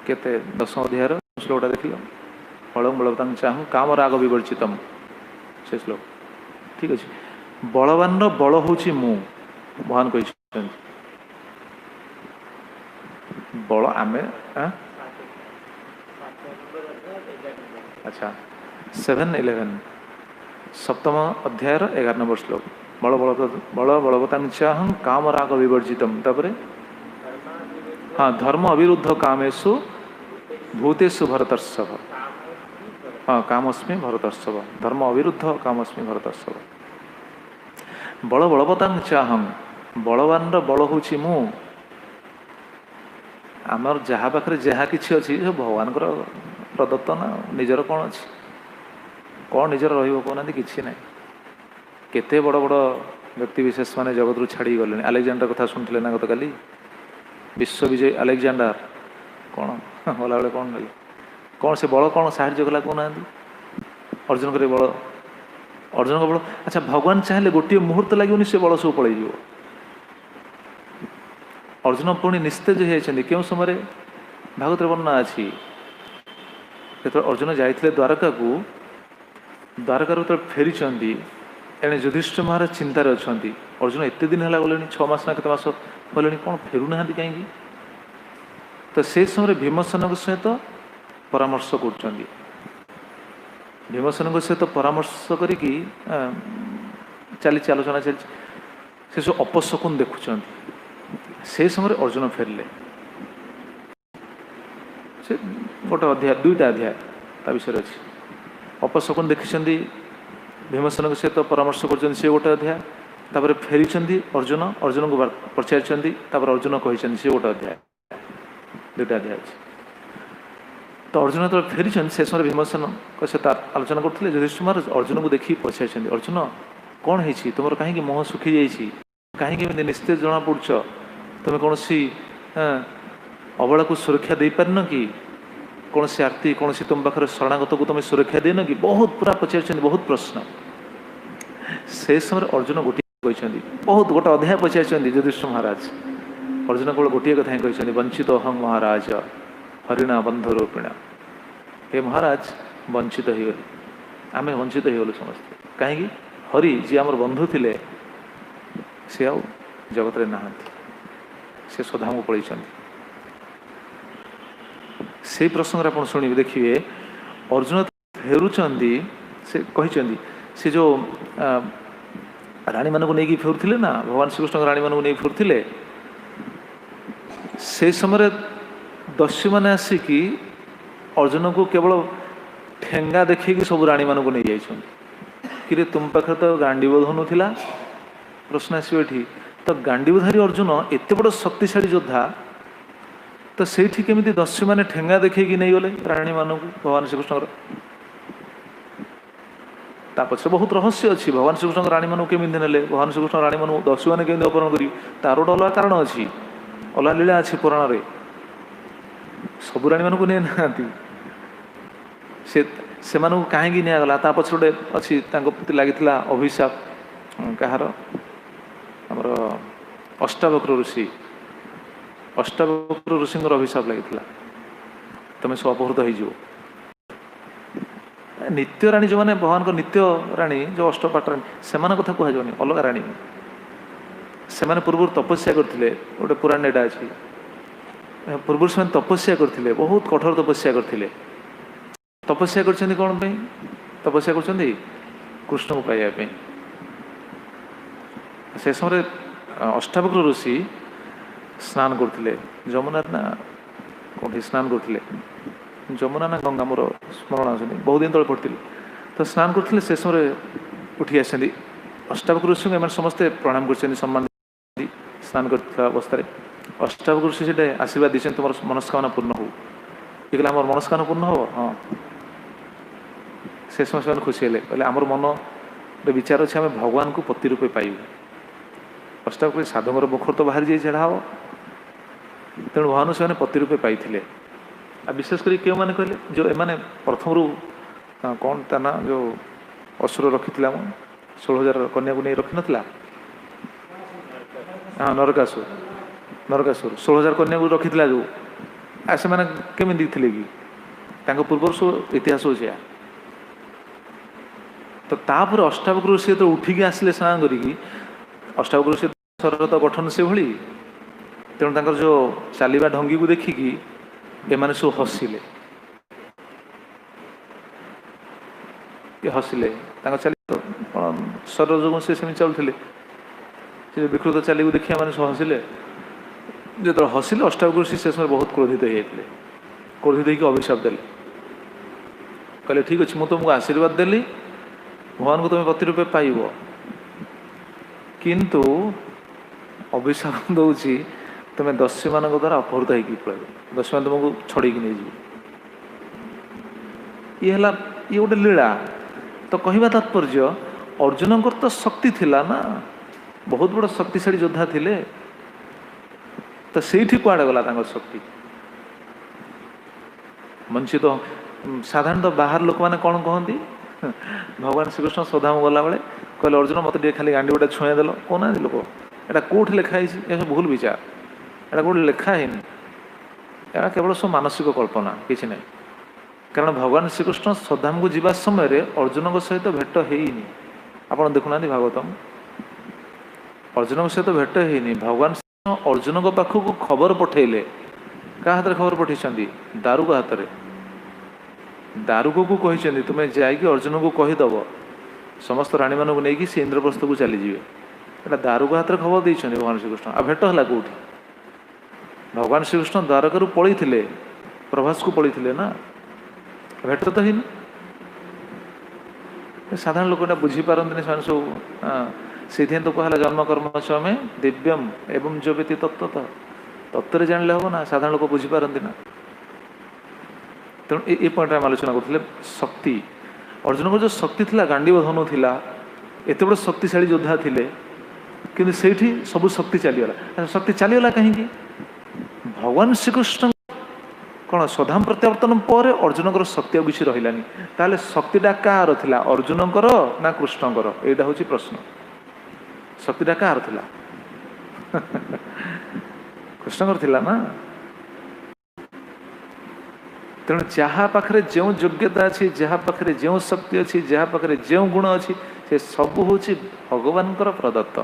केते 10 अध्याय श्लोकटा देख लो बलं बलवतां चाहं काम राग विवर्जितम से श्लोक ठीक अच्छे। बलवान बल हूँ मु भगवान कही बल आमे अच्छा 7-11 सप्तम अध्याय 11 नंबर श्लोक बल बलवतां चाहं काम राग विवर्जितम तापर हाँ धर्म अविरुद्ध कामेषु भूतेषु भरतर्षभ हाँ कामस्मि भरतर्षभ धर्म अविरुद्ध कामस्मि भरतर्षभ। बल बलवतां चाहं बलवान बल हूँ मु आमर जहाँ पाखे जहाँ कि अच्छी भगवान प्रदत्त ना निजर कौन अच्छी कौन निजर रही कहना कि ना केते बड़ बड़ व्यक्ति विशेष माने जगत रू छाड़ी गले। आलेक्जांडर कथा शुणुले ना गत काली विश्व विजय आलेक्जांडर कौन गला बेले कौन गले कौन से बल कौन साहाଯ୍य कला कहना अर्जुन के बल अर्जुन का बल। अच्छा भगवान चाहे गोटे मुहूर्त लगे से बल सब पलैज अर्जुन पुणी निस्तेज होती क्यों समय भागवत वर्णना अच्छी जो अर्जुन जाते द्वारका को द्वारकार फेरी एणे युधिष्ठिर महाराज चिंतार अच्छा अर्जुन एत दिन है गले 6 मास ना केत मास गले कौन फेरुना कहीं तो से समय भीमसेन सहित परामर्श कर भीमसेन सहित परामर्श करी चली आलोचना चली से सब अपशकुन देखुं से समय अर्जुन फेरले से गोटे अध्याय 2टा अध्याय ता विषय अच्छी अपशकुन देखी भीमसेन सहित परामर्श कर गोटे अध्याय तापर फेरी अर्जुन अर्जुन को पचारि अर्जुन कहते से गोटे अध्याय 2टा अध्याय अच्छी तो अर्जुन तो फेरी से समय भीमसेन सहित आलोचना करते युधिष्ठिर महाराज अर्जुन को देखिए पचारि अर्जुन कौन है तुम कहीं मुह सुखी जाइए कहीं निस्तेज जना पड़छ तुम कौन सी अबला को सुरक्षा दे पारन कि कौन सी आरती कौन सी तुम पाखे शरणागत को तुम सुरक्षा देन कि बहुत पूरा पचार बहुत प्रश्न से समय अर्जुन गोटे कहते बहुत गोटे अध्याय पचार युधिष्ठिर महाराज अर्जुन केवल गोटे कथा कहते वंचित अहं महाराज हरिणा बंध रूपिणा हे महाराज वंचित हो आम वंचित हो समस्ते कहीं हरि जी आम बंधु थे सी आ जगत ना से स्वधाम पलि से प्रसंग आप शुणे देखिए अर्जुन फेरुंट से कहते से जो राणी मानक नहीं फेरुले ना भगवान श्रीकृष्ण राणी मानक नहीं फेरुले से समय दस्यु मैंने आसिकी अर्जुन को केवल ठेंगा देखी सब राणी मानक नहीं जाइछन कि तुम पाखे तो गांडीव धनु थिला प्रश्न आसो ये तो गांडीवधारी अर्जुन एत बड़ शक्तिशाली योद्धा तो सेठी केमिति दस्यु माने ठेंगा देखी नहीं गले राणी मानक भगवान श्रीकृष्ण पछे बहुत रहस्य अच्छी भगवान श्रीकृष्ण राणी मानक केमी ने भगवान श्रीकृष्ण राणी मानक दस्यु मैंने केमी अपहरण करी तार गोटे अलग कारण अच्छी अलग लीला अच्छी पुराण रे सबू राणी मानक नहीं ना से कहीं निगला पछ गोटे अच्छी प्रति लगी अभिशाप कहार आमर अष्टावक्र ऋषि अभिशाप लगी तुम सब अपहृत हो नित्य राणी जो मैंने भगवान को नित्य राणी जो अष्टपाट राणी से कथा कहनी अलग राणी से पूर्व तपस्या करते गोटे पुराण एटा अच्छी पूर्व से तपस्या करते बहुत कठोर तपस्या करते तपस्या कर कौन पे तपस्या कर कृष्ण को पाइबा से समय अष्टावक्र ऋषि स्नान करते जमुना ना कौन स्नान करते जमुना ना गंगा मोर स्मरण आस बहुत दिन तले पढ़ती तो स्नान करते से समय उठी आसती अष्टावक्र ऋषि को समस्ते प्रणाम कर सम्मान स्नान कर अवस्था अष्टावक्र ऋषि से आशीर्वाद दी तुम मनस्कामना पूर्ण हो ये कहले आम मनस्कामना पूर्ण हो हाँ से समय से खुशी हेले कहले आमर मन विचार अच्छे आम भगवान को पति रूपे पाइबू अष्टावक्र साधुर मुखर तो बाहरी जाए चढ़ा हम तेणु भगवान से पति रूपे पाई आ विशेषकर क्यों मैंने कहले जो एमाने प्रथम रू कौन ता ना जो असुर रखी 16,000 कन्या को नहीं रखी नाला हाँ नरकासुर 16,000 कन्या को रखी जो से मैंने केमी थे कि पूर्व इतिहास हो तो तापर अष्टावक्र ऋषि तो उठिकी आसिले स्नान करी अष्टावक्र ऋषि शरीर तो गठन से भली तेणु जो चलवा ढंगी को देखिकी एमाने सब हसिले हसिले चल शरीर जो से चलुले से विकृत चली देखिए मैंने सब हसिले जो हसिले अष्टावक्र ऋषि से समय बहुत क्रोधित होते क्रोधित होकर अभिशाप देले कहले ठीक अच्छे मुझे तुमको आशीर्वाद देली भगवान को तुम पति रूपे पाइब किंतु अभिशाप दूसरी तुम दस्यु मान द्वारा अपहृत होगी पड़े दस्यु मान तुमको छड़ी नहीं जी ये गोटे लीला तो कहवा तात्पर्य अर्जुन तो शक्ति थिला ना बहुत बड़ शक्तिशाली योद्धा थिले तो से कुआड़े गला शक्ति मनुष्य तो साधारणतः बाहर लोक मैंने कौन कहती भगवान श्रीकृष्ण सदाम गला बेले कहले अर्जुन मत खाली गांडी गोटे छुए देल कहना लोक एटा कौट लिखाई सब भूल विचार एटा कौट लिखा है एटा केवल सब मानसिक कल्पना किसी ना कारण भगवान श्रीकृष्ण सदाम को जीवा समय अर्जुन सहित भेट होनी आप देखुना भागवतम अर्जुन सहित भेट होनी भगवान अर्जुन पाखक खबर पठेले क्या हाथ खबर पठे दारुक हाथ में दारुक को कहते तुम्हें जाकि अर्जुन को कहीदब समस्त राणी मानक नहीं सी इंद्रप्रस्थ को चलीजे एटा दारुक हाथ में खबर देते भगवान श्रीकृष्ण आ भेट है कौटी भगवान श्रीकृष्ण द्वारकू पलैते प्रभास को पलैते ना भेट तो ही साधारण लोक बुझीपारती सब से तो कहला जन्म कर्म में दिव्यम एवं जो व्यक्ति तत्व तत्व जान हम ना साधारण लोक बुझीपारती ना तेणु ये पॉइंट आम आलोचना करते शक्ति अर्जुन को जो शक्ति थिला गांडीव धनु थिला एत बड़ शक्तिशाली योद्धा थिले किंतु सेठी सब शक्ति चलीगला शक्ति चलीगला कहीं भगवान श्रीकृष्ण कौन स्वधाम प्रत्यावर्तन पर अर्जुन शक्ति किसी रही ताले शक्तिटा कार थिला अर्जुन ना कृष्णकर यहाँ हूँ प्रश्न शक्तिटा कार थिला कृष्णकर थिला ना तेणु जहाँ पाखे जो योग्यता अच्छी जहाँ पाखे जो शक्ति अच्छी जहाँ पाखे जो गुण अच्छी से सब हूँ भगवान प्रदत्त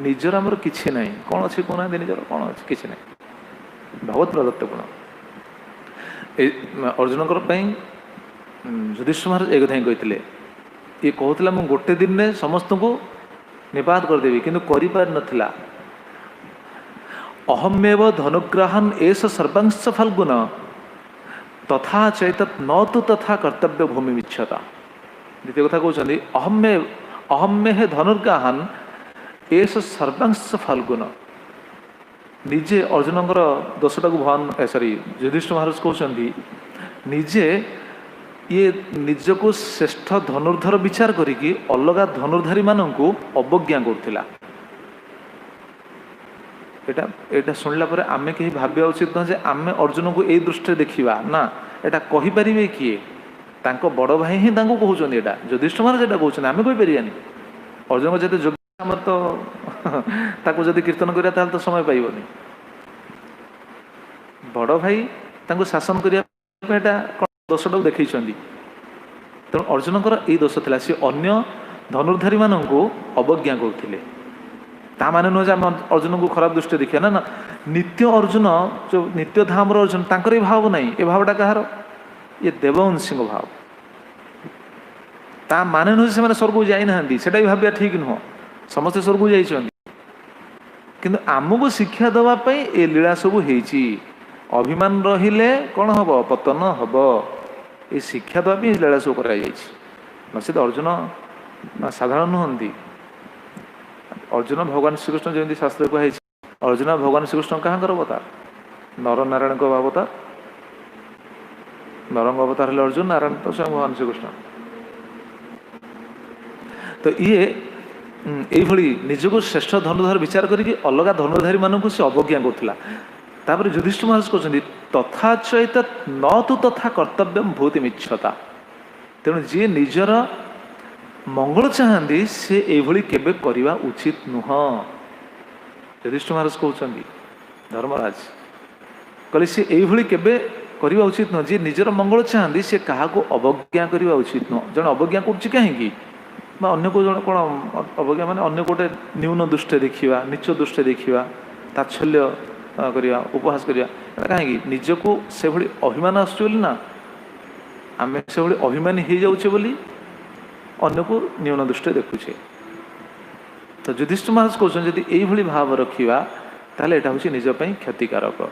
निजर आमर किसी ना कौन अच्छी कहना निजर कौन अच्छी किसी ना भगवत प्रदत्त गुण अर्जुन युधिष्ठिर महाराज एक कथा कहते ये कहला मु गोटे दिन में समस्त को निपात करदेवी किंतु कर नथिला अहमेव धनुग्रहण एष सर्वांश फाल्गुन तथा चैतत न तो तथा कर्तव्य भूमि विच्छता द्वितीय कथा कहते अहम्मे हे धनुर्गाहन एष सर्वांश फाल्गुन निजे अर्जुन दोषटा को भगवान सॉरी युधिष्ठिर महाराज कहते निजे ये निज को श्रेष्ठ धनुर्धर विचार करिकी अलगा धनुर्धारी मानू अवज्ञा करथिला एटा शुणला पर आमे कहीं भाविया उचित न जे आमे अर्जुन को यही दृष्टि देखा ना एटा कही परिबे किए तांको बड़ भाई ही तांको कहउछन एटा युधिष्ठिर महाराज एटा कहउछन आमे कहि परियानी अर्जुन को जते योग्य मत ताको जदि कीर्तन करिया ताल तो समय पाइबनी बड़ भाई तांको शासन करिया एटा दोषटा देखैछंदी तेणु अर्जुनकर यही दोष थिला से अन्य धनुर्धारी मानू अवज्ञा करथिले ता माने नुह अर्जुन को खराब दृष्टि देखिए ना नित्य अर्जुन जो नित्य धाम अर्जुन तांकर ये भाव नहीं ये भावटा कहार ये देववंशी भाव ता माने नुह से स्वर्ग जाई नांदी सेटा भी भाबिया ठीक नुह समस्ते स्वर्ग जाइछंदी किंतु आमको शिक्षा दवा पई ए लीला सब हेची अभिमान रहिले कौन हम पतन हम ये शिक्षा दवा भी लीला सब कर नचेत अर्जुन साधारण नुहंती अर्जुन भगवान श्रीकृष्ण जमी शास्त्र कहुई अर्जुन भगवान श्रीकृष्ण क्या अवतार नर नारायण को अवतार नरंग अवतार है अर्जुन नारायण तो स्वयं भगवान श्रीकृष्ण तो ये यही निजको श्रेष्ठ धनुर्धर विचार करके अलग धनुर्धारी मानू से अवज्ञा कर युधिष्ठिर महाराज कहते तथा चैत न तो तथा कर्तव्य भूति मिच्छता तेणु जी निजर मंगल चाहती से यही केबे करवा उचित नुह युधिष्ठिर महाराज कहते धर्मराज कहले सी यही केबे करवा उचित नुह जी निजर मंगल चाहती से क्या अवज्ञा करवा उचित नुह जन अवज्ञा कर कहीं अन्य को जन कौन अवज्ञा माने अन्य गोटे न्यून दृष्टि देखा नीच दृष्टि देखा ताच्छल्य करवा उपहास करवा कहीं निजको से भली अभिमान आसना आम से भली अभिमानी हो जाऊे बोली अन्य को न्यून दृष्टि देखुचे तो युधिष्ठिर महाराज कहते जदि यही भाव रखा ताले एटा हूँ निजपाई क्षतिकारक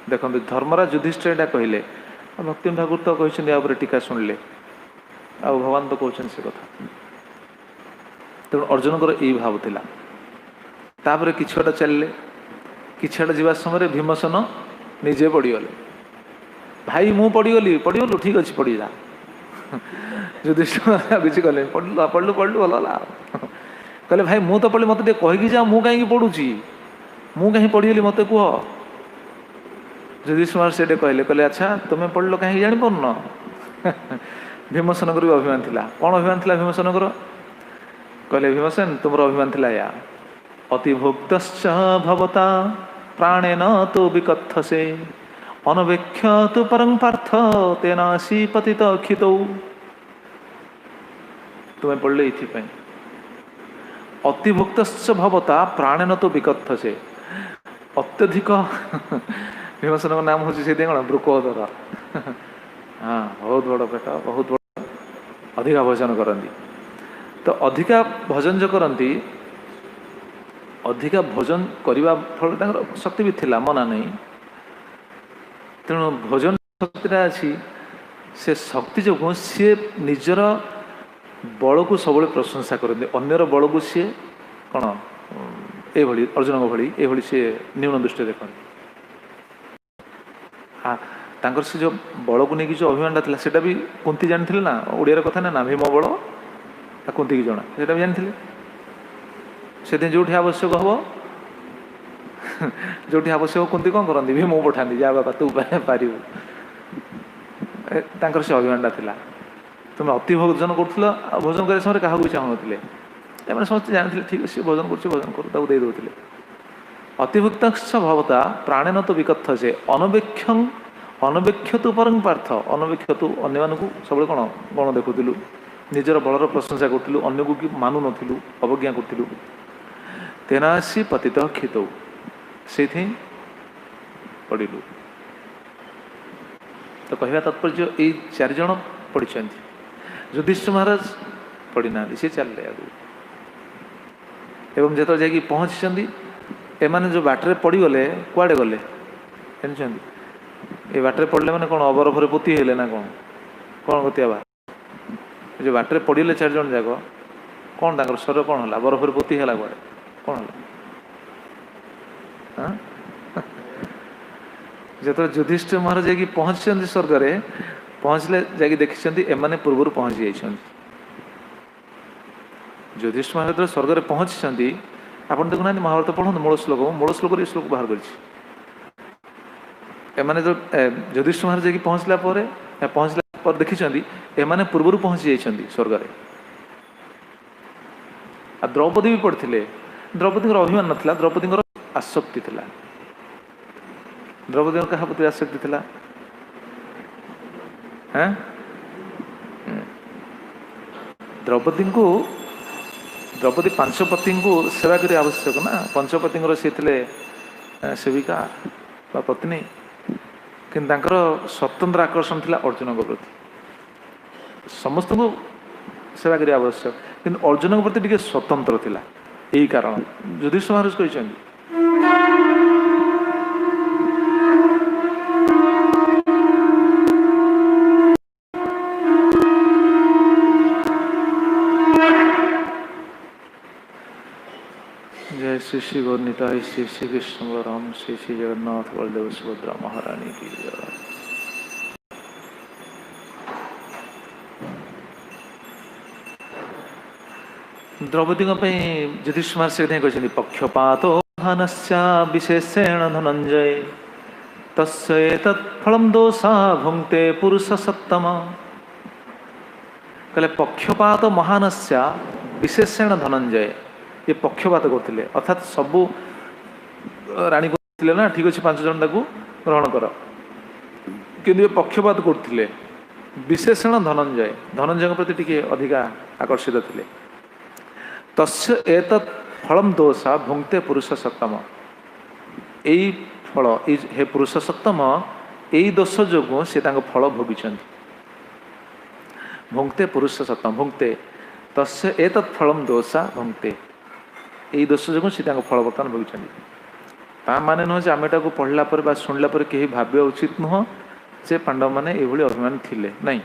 देखो धर्मराज युधिष्ठिर एटा कहले भक्ति ठाकुर तो कहते टीका शुणिले आ भगवान तो कहते से कथा तेणु अर्जुन को यही भाव थिला तापर किछटा चलिले किछटा जीवा समय भीमसेन निजे पड़गले भाई मु पड़गलु ठीक अच्छे पड़ जा युधिष्ठिर किसी कले पढ़लु भल कहले भाई मु तो पढ़ी, मत टे कहीकि जा, मु कहीं पढ़ुची, मु कहीं पढ़ीगली, मत कह। युधिष्ठिर महाराज से कहले, कहले अच्छा तुम्हें पढ़ल कहीं जापारन। भीमसेनकर भी अभिमान थिला। कौन अभिमान थिला भीमसेनकर? कहले भीमसेन तुमर अभिमान थिला या अतिभुक्तश्च भवता प्राणेन तो विकथसे अनवेक्ष्य तो परं पार्थ तेनासी पतित खितौ। तुम्हें पढ़ले ये अतिभुक्तश्च भवता प्राणेन तो विकथसे, अत्यधिक भीमसेन का नाम हूँ से कौन वृकोदर। हाँ बहुत बड़ पेट, बहुत बड़, अधिका भोजन करती। तो अधिका भोजन जो करती, अधिका भोजन करने फल शक्ति भी थिला, मना नहीं। तेणु भोजन शक्तिटा अच्छी, से शक्ति जो सी निजर बल को सब प्रशंसा करते, अन्यर बल को सी कौन ये अर्जुन भली ये सी न्यून दृष्टि देखते। हाँ तांकर से जो बल को लेकिन जो अभिमानटा था सेटा भी कुंती जानी ना, ओडिया कथा ना भीम बल कुंती की जना सेटा भी जानी से जो आवश्यक हम जो आवश्यक कुंती कौन करती भीम पठाती जा बापा तू पारू। तांकर से अभिमानटा था। तुम अति भोजन कर भोजन कर समय क्या चाहूले समस्त जानी ठीक अच्छे भोजन कर भोजन कर दे दौले। अतिभुक्त भवता प्राणेन तो विकथ से अनवेक्ष अनवेक्ष तो परं पार्थ, अनवेक्ष तो अन्य सब कौन गण देखुलु, निजर बलर प्रशंसा करूँ, अन्य को कि मानु नथिलु, अवज्ञा करूँ। तेनासी पतित खितौ से पड़िलु। तो कहवा तात्पर्य ये चार जन पढ़ी। युधिष्ठिर महाराज पढ़ी ना, सी चलते आगे एवं जो जाकि पहुँची एमाने जो बाटर पड़गले कुआड़े गले जानते ये बाटर पड़े मैंने कौन अबरफरे पोती हेले ना कौन कौन गतिया जो बाटर पड़े चार जन जाक कौन तक शरीर कौन है बरफरे पोती है कुआड़े कौन है। जो युधिष्ठिर महाराज जाकि पहुँची स्वर्ग में पहुँचले जाकि देखी एमाने पूर्व पहुँची जाइछन्ति। युधिष्ठिर महाराज जो स्वर्ग में पहुँची आपन देखुना महाभारत पढ़ते मूल श्लोक ये श्लोक बाहर कर जो युधिष्ठिर महाराज जाकि पहुँचला पर देखी एमाने पूर्व पहुँची जाइछन्ति स्वर्ग में। आ द्रौपदी भी पढ़ते, द्रौपदी अभिमान नाला, द्रौपदी आसक्ति थिला। द्रौपदी क्या प्रति आसक्ति थिला? द्रौपदी पंचपति को सेवा करिया आवश्यक ना, पंचपति सी सेविका बा पत्नी, किंतु स्वतंत्र आकर्षण थिला अर्जुन प्रति। समस्त को सेवा करिया आवश्यक किंतु अर्जुन प्रति टिके स्वतंत्र थिला। यही कारण युधिष्ठिर महाराज कहते जय श्री श्री गौरनिताय श्री श्री कृष्ण बलराम श्री श्री जगन्नाथ बलदेव सुभद्रा महारानी की जय। द्रौपदी युधिष्ठिर महाराज से कहते पक्षपातो महानस्या विशेषेण धनंजय तस्य तत्फलम दोषा भुंक्ते पुरुष सत्तम। कहले पक्षपात महानस्या विशेषेण धनंजय, ये पक्षपात करते अर्थात सबू राणी को ना ठीक अच्छे 5 जन ग्रहण कर कि पक्षपात करते विशेषण धनंजय, धनंजय प्रति टिके अधिका आकर्षित थे। तस्य एतत् फलम दोषा भुंक्ते पुरुष सत्तम, यही फल हे पुरुष सत्तम यही दोष जो सी फल भोगी। भुंक्ते पुरुष सत्तम भुंक्ते तस्य एतत् फलम दोषा भुंक्ते, यही दोष जो सी फल बर्तमान भोगी। ता माने नुह आम को पढ़ला पर शुणला पर कहीं भाव्य उचित नुह जे पांडव मैंने ये अभिमानी थिले नहीं,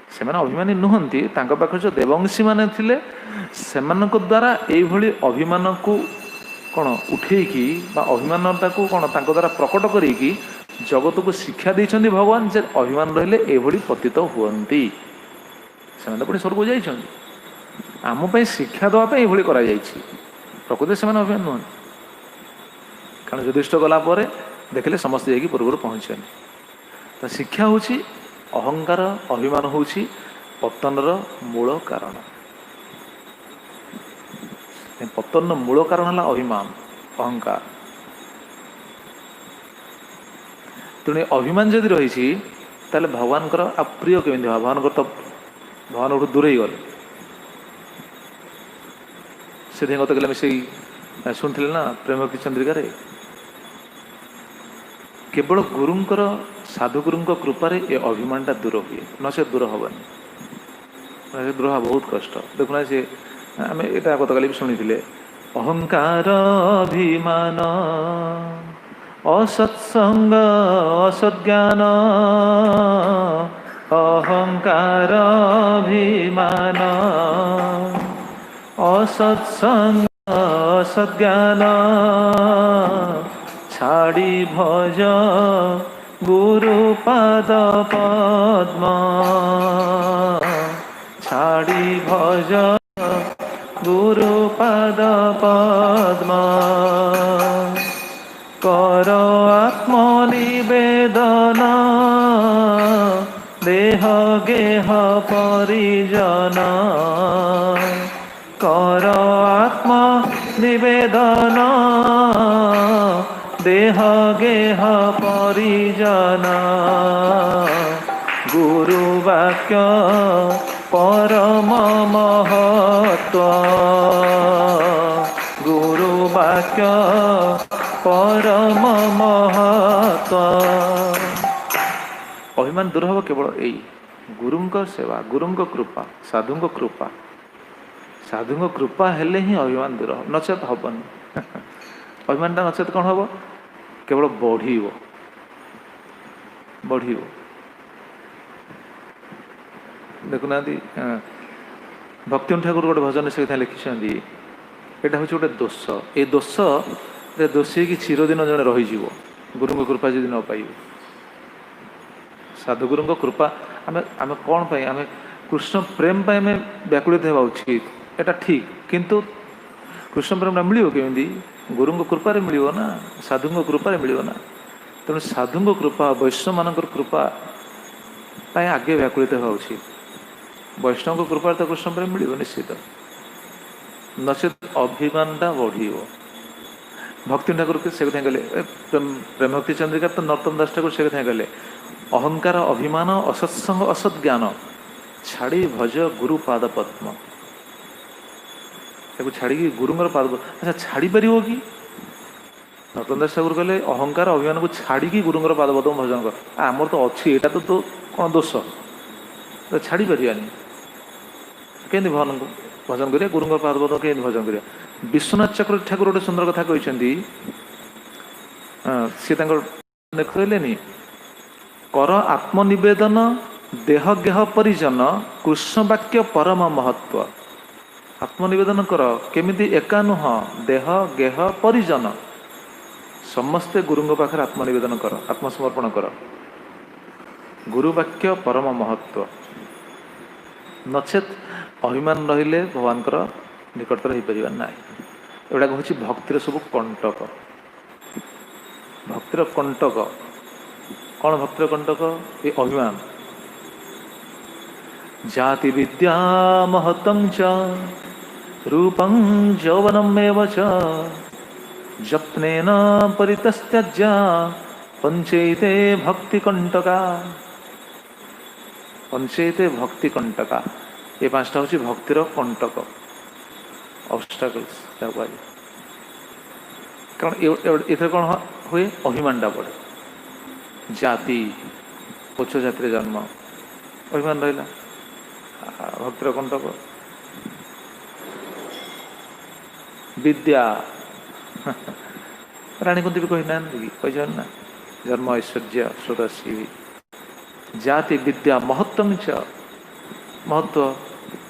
से अभिमानी नुहंती पाखे जो देवंशी मैंने थिले सेमानक द्वारा ये अभिमान को कौन उठेकी अभिमानटा को कौन द्वारा प्रकट करी जगत को शिक्षा देते भगवान जे अभिमान रहिले ये पतित हुअन्ति। से पुणी स्वर्ग जाइछन्ति आम शिक्षा देवाई ये कराई प्रकृति से अभिमान नुहति कारण युधिष्ठिर गलापर देखिले समस्त जाकि पूर्व पहुँचे तो शिक्षा हूँ अहंकार अभिमान हूँ पतनर मूल कारण पतन मूल कारण है अभिमान अहंकार तेणु अभिमान जदि रही ताले भगवान प्रिय केमी भगवान तो भगवान दूर ही गले से गत कल से शुणी ना प्रेम की चंद्रिकार केवल गुरुंकर साधुगुरु कृपारे ये अभिमानटा दूर हुए न से दूर हेनी दूर हवा बहुत कष्ट देखुना सी आम यहाँ गत काली भी शुणी अहंकार अभिमान असत्संग असज्ञान अहंकार अभिमान असत्संग असज्ञान छाड़ी भज गुरुपाद पद्म छाड़ी भज गुरुपाद पद्म कर आत्मनिवेदन देह गेह परिजन कर आत्मनिवेदन देह गेह परिजन गुरुवाक्य परम महत्व गुरुवाक्य परम महत्व अभिमान दूर हम केवल यही गुरुंक सेवा गुरुंक कृपा साधुंक कृपा साधुंक कृपा हेले ही अभिमान दूर हम नचेत हेनी अभिमानटा नचेत कौन हम केवल बढ़ देखुना भक्ति ठाकुर गोटे भजन से लिखिं यहाँ हूँ गोटे दोष ये दोष दोषी कि चिरदिन जड़े रही गुरु कृपा जदि न पाइब साधुगुरु कृपा आम आम कौन पाई आम कृष्ण प्रेम आम व्याकुलित होगा उचित यहाँ ठीक किंतु कृष्ण प्रेम मिल केमी गुरु कृपा मिल ना साधु कृपा मिल ना तेणु साधु कृपा वैष्णव मान कृपा आगे व्याकुलित होगा उचित वैष्णव कृपा तो कृष्ण प्रेम मिल निश्चित नचेत अभिमानटा बढ़ भक्ति ठाकुर से कथा कहले प्रेम भक्ति चंद्रिका तो नरोत्तम दास ठाकुर से कथा कहले अहंकार अभिमान असत्संग असत ज्ञान छाड़ी भज गुरु पाद पद्म छाड़ी गुरुंर पाद अच्छा छाड़ी पार कि नरोत्तम दास ठाकुर कहले अहंकार अभिमान को छाड़ी गुरुंर पाद पद्म भजन कर आमर तो अच्छी एटा तो कौन दोष तो छाड़ी पारानी केमी भजन करिया गुरुंर पाद पद्म केमी भजन करिया विश्वनाथ चक्रवर्ती ठाकुर गोटे सुंदर कथा कहते सी कहलेनी कर आत्मनिवेदन देह गेह परिजन कृष्ण वाक्य परम महत्व आत्मनिवेदन कर केमिति एका नुह देह गेह परिजन समस्ते गुरुंग पाखे आत्मनिवेदन कर आत्मसमर्पण कर गुरुवाक्य परम महत्व नचेत अभिमान रहिले भगवान निकटतर हो पार ना एगुड़ा हूँ भक्तिर सब कंटक भक्तिर कंटक कौन भक्तिर कंटक ये अभिमान जाति विद्या महत्तं च रूपं यौवनमेव च जप्नेन परितस्त्यज्य पंचैते भक्ति कंटका पंचैते भक्ति कंटका ये पांचटा हूँ भक्तिर कंटक ऑब्स्टैकल्स कारण इधर कौन हुए अभिमानटा बढ़े जाति उच्च जाति जन्म अभिमान रहा भक्तिर कंटक विद्या राणी कुंती भी कही ना ना जन्म ऐश्वर्य श्रोतशी जाति विद्या महत्व महत्व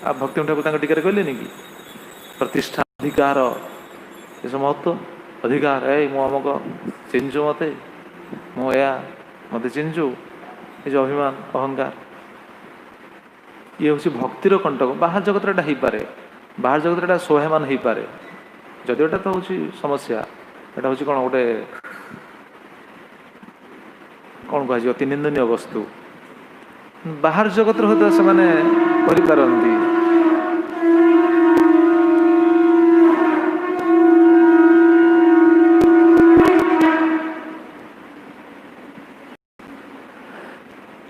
आ भक्ति ठाकुर टीकार कहले कि प्रतिष्ठा अधिकार ये सब महत्व अधिकार है मु अमुक चिंचु मते मुया मत चिंचु ये जो अभिमान अहंकार ये हूँ भक्तिर कंटक। बाहर जगत एटा हो पारे, बाहर जगत एटा शोभायमान हो पारे, जदि एटा तो हूँ समस्या। एटा हूँ कौन गोटे कौन कह अति निंदनीय वस्तु। बाहर जगत हूँ से मैंने करपारती।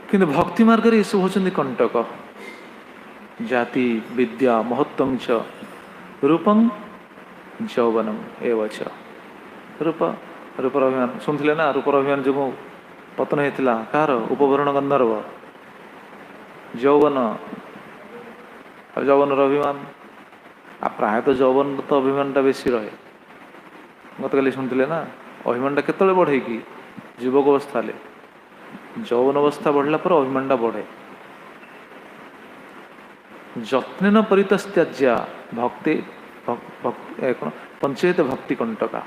किंतु भक्ति मार्ग ये सब होचंदी कंटक। जाति विद्या महत्वं च रूपं यौवनम एवं च। रूपर अभिमान शुणुले ना, रूपर अभिमान जो पतन होता कार उपवरण गंधर्व यौवन और यौवन अभिमान। आ प्रायतः यौवन तो अभिमान बेसी रहे। गत काली शुणुले ना अभिमान केतले बढ़े कि युवक अवस्था यौवन अवस्था बढ़ला पर अभिमान बढ़े। जत्न परितस्त्याज्या भक्ति पंचायत भक्ति कंटका।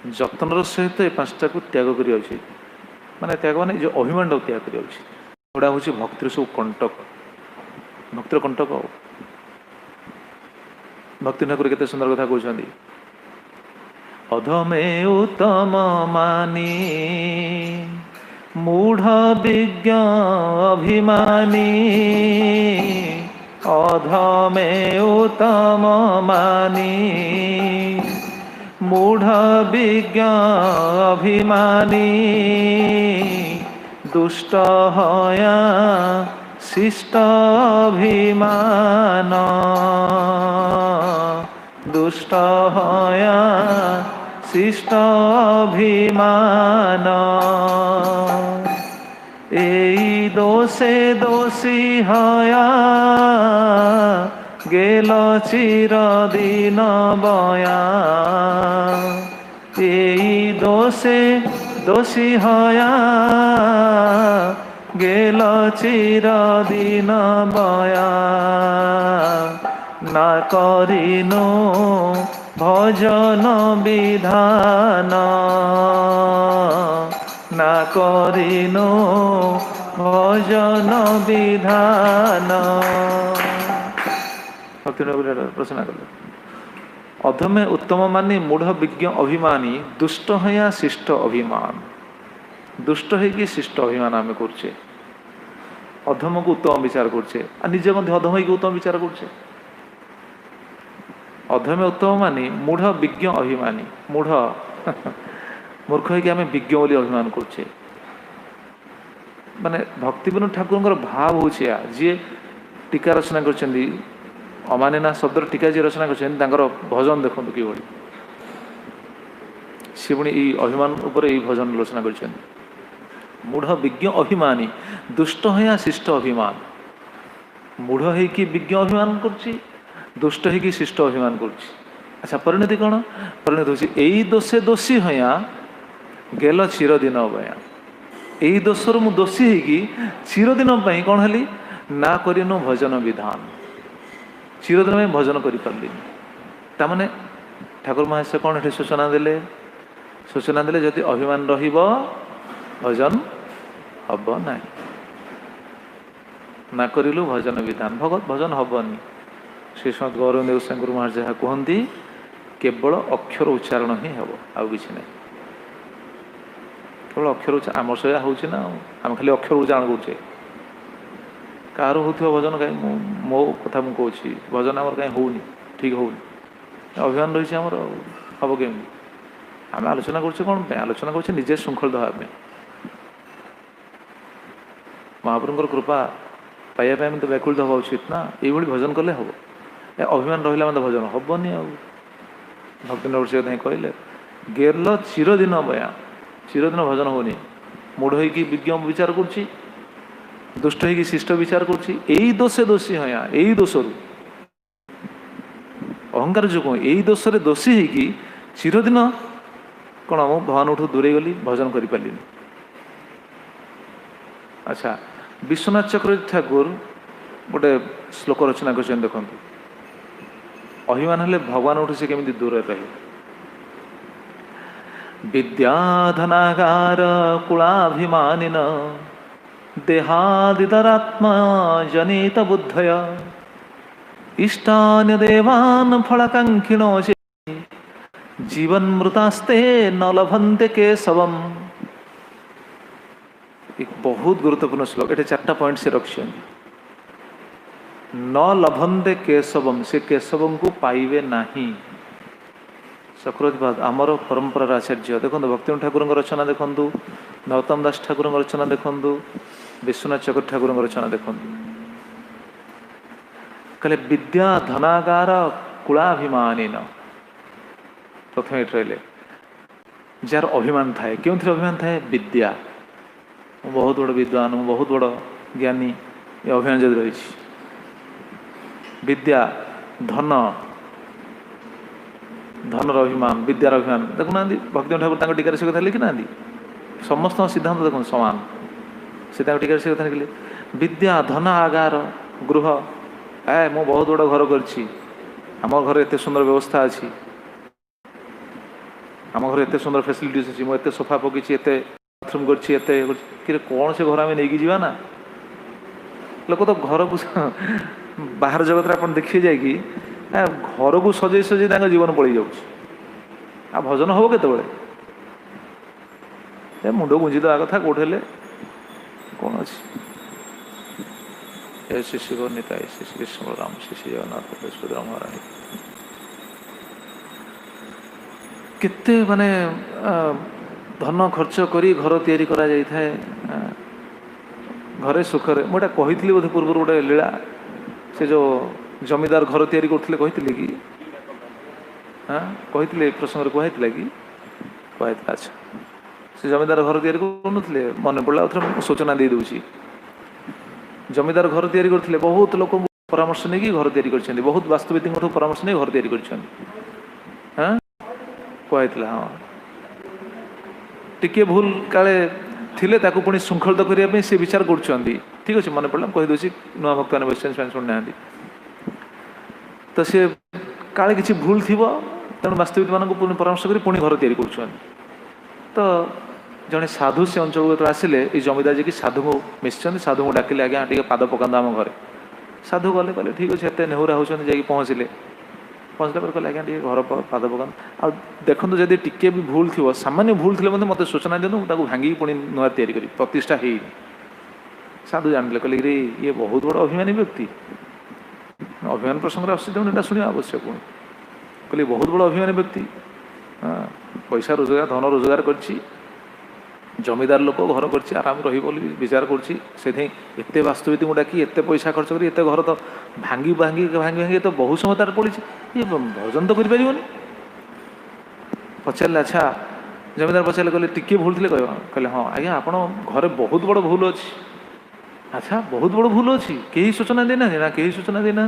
जत्नर सहित ये पांचटा को त्याग करिया उचित। माने त्याग माने जो अभिमान त्याग करिया उचित। एटा हूँ भक्तिर सब कंटक, भक्तिर कंटक। भक्ति ठाकुर केते सुंदर कथा कहते, अधमे उत्तम मानी मूढ़ विज्ञ अभिमानी। अधमे उत्तम मानी मूढ़ विज्ञ अभिमानी। दुष्ट हया शिष्ट अभिमान। दुष्ट हया शिष्ट अभिमान। एई दोषे दोषी हया गेल चिर दिन बया। एई दोषे दोषी हया गेल चिर दिन बया। ना करिनो भजन विधान। ना करिनो भजन विधान। प्रश्न कले अधमे उत्तम मानी मूढ़ विज्ञ अभिमानी। दुष्ट है शिष्ट अभिमान। दुष्ट है कि शिष्ट अभिमान आम करे। अधम को उत्तम विचार करे, निजे अधम है उत्तम विचार करे। अधमे उत्तम मानी मूढ़ विज्ञ अभिमानी। मूढ़ मूर्ख है कि आम विज्ञ बोली अभिमान करे। माने भक्तिविनोद ठाकुर भाव हो जी टीका रचना कर अमानिना शब्द टीका जी रचना कर भजन देखो कि सी पुणी अभिमान उपर भजन रचना कर। मूढ़ विज्ञ अभिमानी दुष्ट है शिष्ट अभिमान। मूढ़ है कि विज्ञ अभिमान कर, दुष्ट है कि शिष्ट अभिमान कर। अच्छा परिणति कौन? परिणति हो यही दोषे दोषी हया गेल चिरदिन बया। यही दोषर मु दोषी है कि चिरदिन कौन हेली ना करिनो भजन विधान। चिरदिन में भजन कर पार्ली। तामाने ठाकुर महाशय कौन ये सूचना देले? सूचना देले जदि अभिमान रहिबो भजन हब ना। ना करिलु भजन विधान भगवत भजन हबनी। श्री श्रीमद गौरदेव गुरु महाराज जहाँ कहती केवल अक्षर उच्चारण ही हम आउ कि ना। केवल अक्षर उच्चारण आम सया होना आम खाली अक्षर उच्चारण करुचे। कार हो भजन कहीं मो कथा मुझे कहूँ भजन आम कहीं होनी ठीक होनी अभिमान रही आमर हम केमी आम आलोचना करुचे कौन आलोचना करुचे निजे श्रृंखल देवाई महाप्रभुଙ୍କର कृपा पाइबा तो व्याकुल हवा उचित ना। ये भजन कले हम अभिमान रहा मतलब भजन हेनी। भक्तिनगर से कहले गेल चिरदिन बया। चिरदिन भजन होनी। मूढ़ है कि विज्ञ विचार करुच्ची, दुष्ट है कि शिष्ट विचार करुच्ची। यही दोषे दोषी हाँ यही दोषरु अहंकार जो यही दोष दोषी है कि चिरदिन कौन मु भगवान उठू दूरे गली भजन कर पार्ली। अच्छा विश्वनाथ चक्रवर्ती ठाकुर गोटे श्लोक रचना कर देखु अभिमान हेले भगवान उठू से केमी दूर रहे। विद्याधनागार कुलाभिमानिन देहादितरात्मा जनित बुद्धया इष्टान्य देवान् फलकांक्षिणो जीवन मृतास्ते न लभन्ते केशवम। एक बहुत गुरुत्वपूर्ण श्लोक, ये 4टा पॉइंट से रखिए। न लभन्ते केशवम, से केशवम को पाइबे नहीं। सकृतवाद आमर परंपरार आचार्य देखो, भक्ति ठाकुर रचना देखु, नरोत्तम दास ठाकुर रचना देखु, विश्वनाथ चक्रवर्ती ठाकुर रचना देखु। कहले विद्या धनागार कुलाभिमानी न, प्रथम ये रहिले जार अभिमान थाए, क्यों अभिमान थाए? विद्या, बहुत बड़ विद्वान, बहुत बड़ ज्ञानी, ये अभिमान जब रही। विद्या धन, धनर अभिमान, विद्यार अभिमान। देखुना भक्ति ठाकुर टीकार से कथा लिखि ना, समस्त सिद्धांत देखो समान। से टीकार से कथा लिखिले विद्या धन आगार गृह, मु बहुत बड़ घर करछि, आम घर एत सुंदर व्यवस्था अच्छी, आम घर एत सुंदर फैसिलिटीज अच्छी, मुझे सोफा पकई, एत बाथरूम कर कौन से घर आम नहीं जावा ना। लोक तो घर को बाहर जगत आप देखिए जाकि घर को सजे सजे जीवन पड़ जा भजन हम के मुंड गुंजी देवा कथा कौटे कौन अच्छी। श्री श्री गौरता श्री श्री कृष्ण राम श्री श्री जगन्नाथ महाराज केते माने धन खर्च करी घर तैयारी करा जाई थाए, घरे सुखरे। मुझे कही बोधे पूर्व गोटे लीला, से जो जमीदार घर तैयारी करते कही कि हाँ कही प्रसंग कहला कि कहला। अच्छा से जमीदार घर तैयारी करुले मन पड़ा सूचना दे दूची। जमीदार घर तैयारी करते बहुत लोक परामर्श नहीं कि घर तैयारी कर, बहुत वास्तुविद परामर्श नहीं घर तैयारी कर। हाँ कहला हाँ टिके भूल काले थिले ताकू पुणी शृंखलित करने से विचार कर। ठीक अच्छे मन पड़ा कहीदे नुआ भक्त मैंने वेस्ट शुणी ना, तो सी काले किसी भूल थी तेणु वास्तविक मानक पुणी परामर्श कर पुणी घर तैयारी कर। तो जड़े साधु से अंचल जो आसिले ये जमीदार जी की साधु को मिशन, साधु को डाकिले आज्ञा टे पाद पका आम घर। साधु गले कहले ठीक अच्छे, एत नेहुरा होती जा पहुँचले, पहुँचला पर कहले आज्ञा टे घर पाद पका। आ देखो जब टिके भी भूल थी, सामान्य भूल थी मत सूचना दिखाँ, मुझे भांगी पुणी नुआ तैयारी करी प्रतिष्ठा है। साधु जानले कहले रे ये बहुत बड़ अभिमानी व्यक्ति, अभिमान प्रसंग आसटा शुणा आवश्यक। कहले बहुत बड़ अभिमानी व्यक्ति, हाँ पैसा रोजगार धन रोजगार कर जमीदार लोक घर कर आराम रही विचार करते वास्तविक डाकी एत पैसा खर्च कर घर तो भांगी भांगी भांगी भांगी तो बहुत समय तार पड़ी, ये भजन तो कर पचारे। अच्छा जमीदार पचारे कहले टिके भूल थे कहले हाँ आज्ञा आप घरे बहुत बड़ भूल अच्छी। अच्छा बहुत बड़ भूल अच्छी, कहीं सूचना देना ना, कहीं सूचना देना,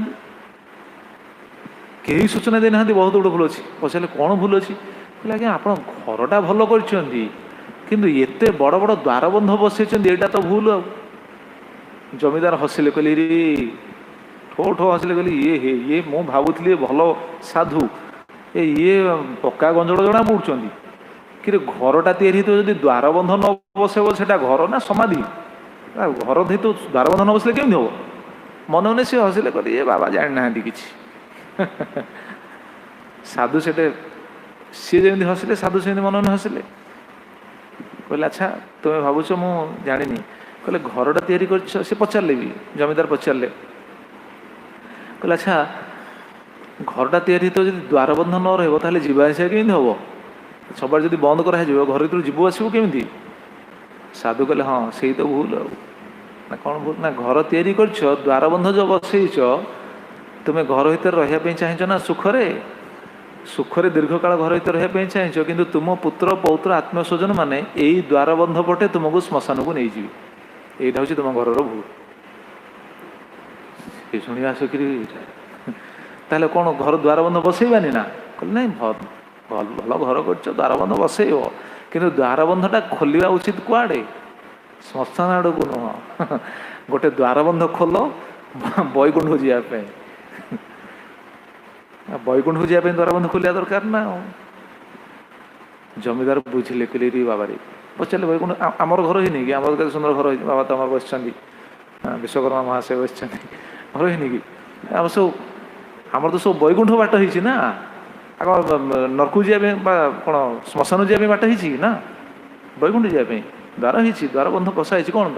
कहीं सूचना देना बहुत बड़ भूल अच्छी। पचारे कौन भूल अच्छी? कहले आज्ञा आप घरटा भल कर किंतु एते बड़ बड़ द्वारबंध बसई एटा तो भूल। आ जमीदार हसिले कहले रे ठो ठो हसिले कहले ये मु भावुली भल साधु ये पक्का गंजड़ जना पड़ुं कि घरटा तैयारी तो जब द्वारबंध न बसब से घर ना समाधि, घर दी तो द्वारबंध न बसले केमी हम। मन मन सी हसिले कहले ये बाबा जानी ना कि साधु से सी जमी हसिले, साधु से मन मन हसिले। कहले अच्छा तुम्हें भावुच मु जानी, कहले घरटा तैयारी कर। से पचारे भी जमीदार पचारे कहले अच्छा घरटा तैयारी तो जब द्वारबंध न रहा जीवा आसा केमी हम, सब जब बंद कर घर भर जीव आसो केमी। साधु कहले हाँ से तो भूल ना। कौन भूल ना? घर तैयारी कर द्वारबंध जो बसईच तुम्हें घर भर रही चाहछ ना, सुखरे सुखरे दीर्घ काल घर भर रही चाहछ, किंतु तुम पुत्र पौत्र आत्मस्वजन माने यही द्वारबंध पटे तुमको श्मशान को नहीं जी, यहाँ हूँ तुम घर भूल। ये शुणी आसिकी ताहले कौन घर द्वारबंध बसईबानी ना? कहले नहीं भल घर कर द्वारबंध बसईब, किंतु द्वारबंधटा खोलिया उचित कुआड़े? श्मशान आड़ को नुह। गोटे द्वारबंध खोल बैकुंठ जावाई, बैकुंठ जावाई द्वारबंध खोलिया दरकार ना। जमीदार बुझिले कहले रे बाबा रे पचारे वैकुंठ आमर घर ही नहीं कि आम केते सुंदर घर बाबा तो आम बस विश्वकर्मा महाशय बस घर ही नहीं कि आम सब आमर तो सब वैकुंठ बाट होती ना आग नरकू जाए कौन श्मशान जाए बाट होती ना वैकुंठ जाए द्वार होती द्वार बंध बसा है कौन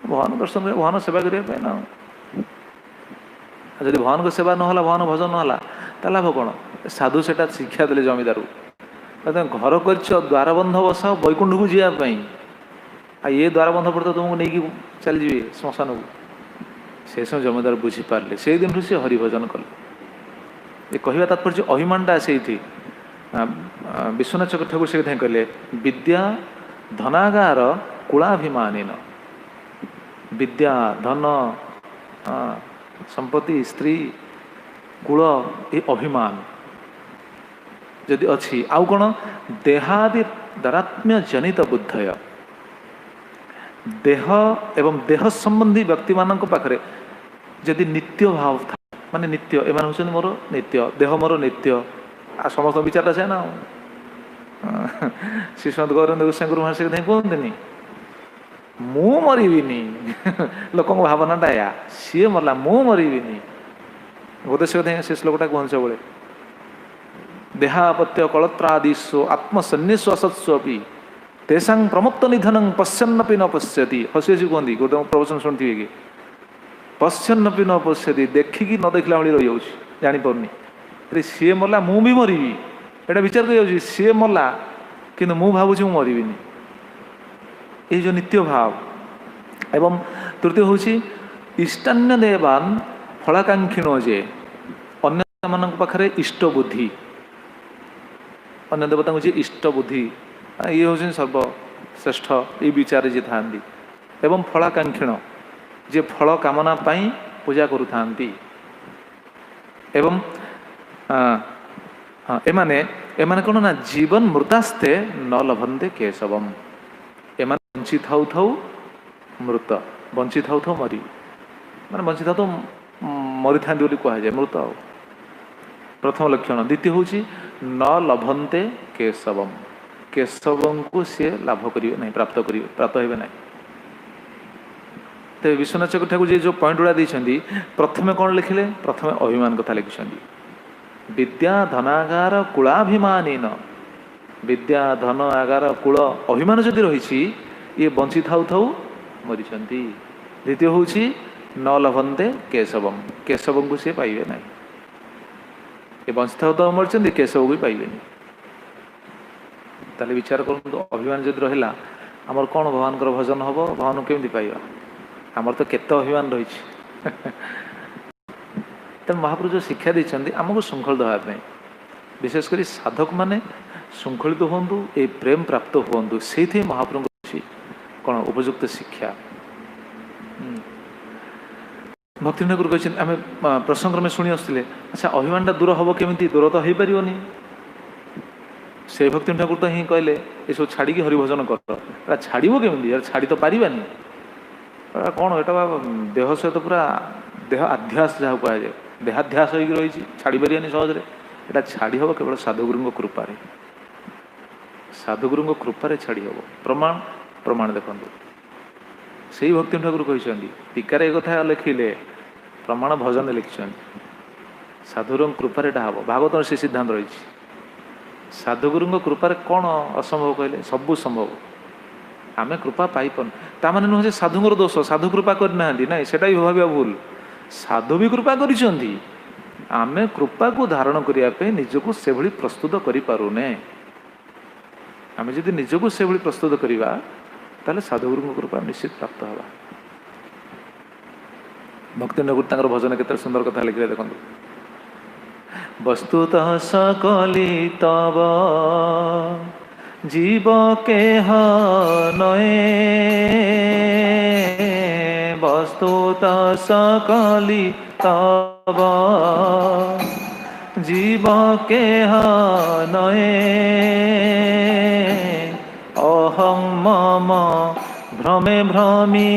भगवान दर्शन भगवान सेवा करने ना जब भगवान को सेवा ना भगवान भजन ना लाभ कौन साधु से शिक्षा देले जमीदार घर कर द्वार बंध बसाओ वैकुंठ को जावाई आ ये द्वार बंध पड़ता तुमको नहीं चल जी श्मशान को से समय जमीदार बुझीपारे से दिन से हरिभजन कले ये कहवा तात्पर्य अभिमानटा से विश्वनाथ चक्र ठाकुर से कहले विद्या धनागार कुलाभिमानी विद्या धन संपत्ति स्त्री कुल ये अभिमान जदि अच्छी आउ कौन देहादि दारात्म्य जनित बुद्धय देह एवं देह संबंधी व्यक्ति मान पाखे जदि नित्य भाव था माने नित्य एम हूँ मोर नित्य देह मोर नित्य आ समस्त विचार से ना श्रीमद गौरेन्द्र गोस्वामी गुरु महाराज कहते मु मरबिनी लोक भावनाटा या सी मरला मु मरबिनी गोदेश से श्लोकटा कहते सब देहापत्य कलत्रादिशो आत्मसन्निस्व असत्स्वी तेषां प्रमुक्त निधनं पश्यन्नपि न पश्यति हसी हसी कहती गोटे प्रवचन शुणुवे कि पश्यन्नपि न पश्यति देखिकी न देखला भाई रही जापारनी अरे सी मरला मु भी मरबी एटा विचार कर सी मरला कि मु भावुँ मरबिनी ये जो नित्य भाव एवं तृतीय हूँ इष्टान्य देवान फलाकांक्षिण जे अन्य मान पाखे इष्ट बुद्धि अन्य देवता हूँ इष्ट बुद्धि ये हूँ सर्वश्रेष्ठ ये विचार जी था एवं फलाकांक्षिण जे फल कामना पाई पूजा करुता एवं एमाने एमाने कौन ना जीवन मृतास्ते न लभन्ते केशवम एमाने बंची थाउ थाउ मृत बंची थाउ थाउ मरी माने बंची थाउ मरी था कहुए मृत प्रथम लक्षण द्वितीय हूँ न लभन्ते केशवम केशवम को सी लाभ करेंगे ना प्राप्त करेंगे प्राप्त हे ना तो विश्वनाथ चक्र ठाकुर जी जो पॉइंट गुड़ा देते प्रथमे कौन लिखिले प्रथमे अभिमान कथा लिखिं विद्या धनागार कुलाभिमानी न विद्या धन आगार कुल अभिमान जदि रही ये बंची थाउ थाउ मरी द्वितीय हूँ न लभन्ते केशवम केशवम को सी पाइबे ना ये बंची थाउ थाउ मरी केशव को पाइबे ताले विचार करूँ अभिमान जदि रहा आमर कौन भगवान भजन हम भगवान केमती पाइबा आमर तो केते अभिमान रही तेणु महाप्रभु जो शिक्षा देते आमको श्रृंखल देवाई विशेषकर साधक माने श्रृंखलित हूँ ये प्रेम प्राप्त हूँ से महाप्रभु कौन उपयुक्त शिक्षा भक्ति ठाकुर कहते आम प्रसंग में शुणी आसते अच्छा अभिमानटा दूर हम केमी दूर तो हो पारनी से भक्ति ठाकुर तो हिं कहले ये सब छाड़ी हरिभजन कर छाड़ब केमी यार छाड़ी तो पारानी कौन एटा देह सहित पूरा देह अध्यास जहाँ कहुए देहाध्यास हो रही छाड़ी पारानी सहजरे एटा छाड़ी हम केवल साधुगुरु कृपारे साधुगुरु कृपारे छाड़ी हम प्रमाण प्रमाण देखो से भक्ति ठाकुर कहते टीकार एक कथा लिखिले प्रमाण भजन लिखिं साधुगुरु कृपारे हम भागवत से सिद्धांत रही साधुगुरु कृपारे कौन असंभव कहले सबू संभव आमे कृपा पाइपन ताने नुहे साधुर दोष साधु कृपा करना ना सेटा भी भाव भूल साधु भी कृपा करिसेंती आमे कृपा को धारण करने निजको से भली प्रस्तुत करें आमे जदि निजको से भली प्रस्तुत करवा ताले साधुगुरु कृपा निश्चित प्राप्त हवा भक्ति ठाकुर भजन केते सुंदर कथा लिखिले देखो वस्तुतः सकली तब जीव के नये वस्तुतः सकली तब जीव के नये अहं मम भ्रमे भ्रमी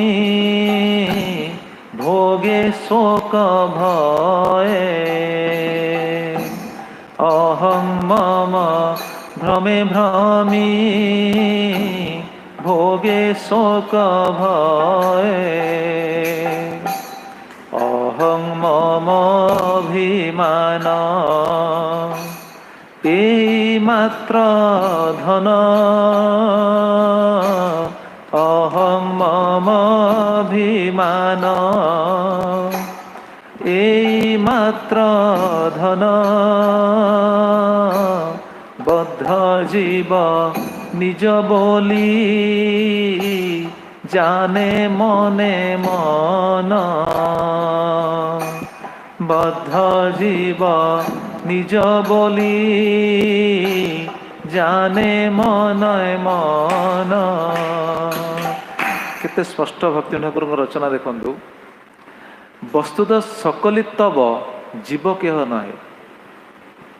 भोगे शोक भये अहं मम भ्रमे भ्रमी भोगे शोक भये अहं मम अभिमान এই মাত্র ধন অহং মম অভিমান এই মাত্র ধন বদ্ধ জীব নিজ বলি জানে মনে মন বদ্ধ জীব নিজ বলি জানে মনয় মন। কেতে স্পষ্ট ভক্তি ঠাকুর রচনা দেখন্তু। বস্তুত সকলি তব জীব কেহ নহে।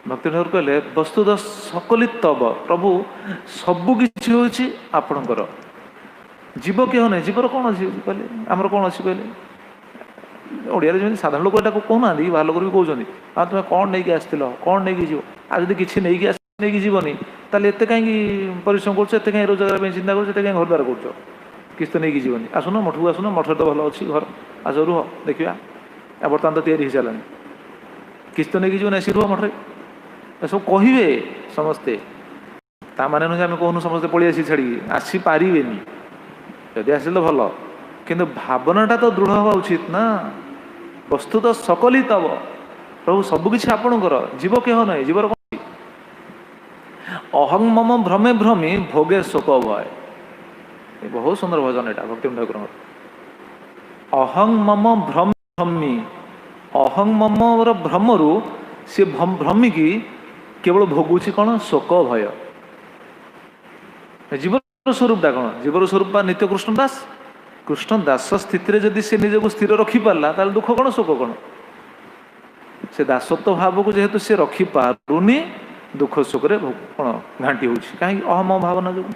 ভক্তি ঠাকুর কহিলে বস্তুত সকলি তব প্রভু ସବୁ କିଛି ହେଉଛି ଆପଣଙ୍କର জীব କେହ ନାହିଁ। ଜୀବର କ'ଣ ଅଛି କହିଲେ? ଆମର କ'ଣ ଅଛି କହିଲେ? ଓଡ଼ିଆରେ ଯେମିତି ସାଧାରଣ ଲୋକ ଏଟାକୁ କହୁନାହାନ୍ତି, ବାହାର ଲୋକ ବି କହୁଛନ୍ତି ଆଉ ତୁମେ କ'ଣ ନେଇକି ଆସିଥିଲ, କ'ଣ ନେଇକି ଯିବ? ଆଉ ଯଦି କିଛି ନେଇକି ଯିବନି ତାହେଲେ ଏତେ କାହିଁକି ପରିଶ୍ରମ କରୁଛ, ଏତେ କାହିଁକି ରୋଜଗାର ପାଇଁ ଚିନ୍ତା କରୁଛ, ଏତେ କାହିଁକି ଘର ଦ୍ୱାର କରୁଛ? କିଛି ତ ନେଇକି ଯିବନି। ଆସୁନ ମଠକୁ ଆସୁନ, ମଠରେ ତ ଭଲ ଅଛି ଘର, ଆସ ରୁହ ଦେଖିବା। ବର୍ତ୍ତମାନ ତ ତିଆରି ହେଇସାରିଲାଣି, କିଛି ତ ନେଇକି ଯିବନି, ଆସି ରୁହ ମଠରେ। ଏସବୁ କହିବେ ସମସ୍ତେ। ତା ମାନେ ନୁହେଁ ଆମେ କହୁନୁ ସମସ୍ତେ ପଳେଇ ଆସି ଛାଡ଼ିକି, ଆସିପାରିବେନି। ଯଦି ଆସିଲେ ଭଲ, କିନ୍ତୁ ଭାବନାଟା ତ ଦୃଢ଼ ହେବା ଉଚିତ ନା। ବସ୍ତୁତ সকলি ତବ ପ୍ରଭୁ ସବୁକିଛି ଆପଣଙ୍କର, ଜୀବ କେହ ନାହିଁ। ଜୀବର କ'ଣ? ଅହଂ ମମ ଭ୍ରମେ ଭ୍ରମି ଭୋଗେ ଶୋକ ଭୟ। ଏ ବହୁତ ସୁନ୍ଦର ଭଜନ ଏଇଟା ଭକ୍ତି ଠାକୁରଙ୍କର। ଅହଂ ମମ ଭ୍ରମେ ଭ୍ରମି, ଅହଂ ମମର ଭ୍ରମରୁ ସେ ଭ୍ରମିକି କେବଳ ଭୋଗୁଛି କ'ଣ? ଶୋକ ଭୟ। ଜୀବର ସ୍ୱରୂପଟା କ'ଣ? ଜୀବର ସ୍ୱରୂପ ବା ନିତ୍ୟ କୃଷ୍ଣ ଦାସ। କୃଷ୍ଣ ଦାସ ସ୍ଥିତିରେ ଯଦି ସେ ନିଜକୁ ସ୍ଥିର ରଖିପାରିଲା ତାହେଲେ ଦୁଃଖ କ'ଣ ଶୋକ କ'ଣ? ସେ ଦାସତ୍ୱ ଭାବକୁ ଯେହେତୁ ସେ ରଖିପାରୁନି ଦୁଃଖ ଶୋକରେ କ'ଣ ଘାଣ୍ଟି ହେଉଛି। କାହିଁକି? ଅହମ ଭାବନା ଯୋଗୁଁ।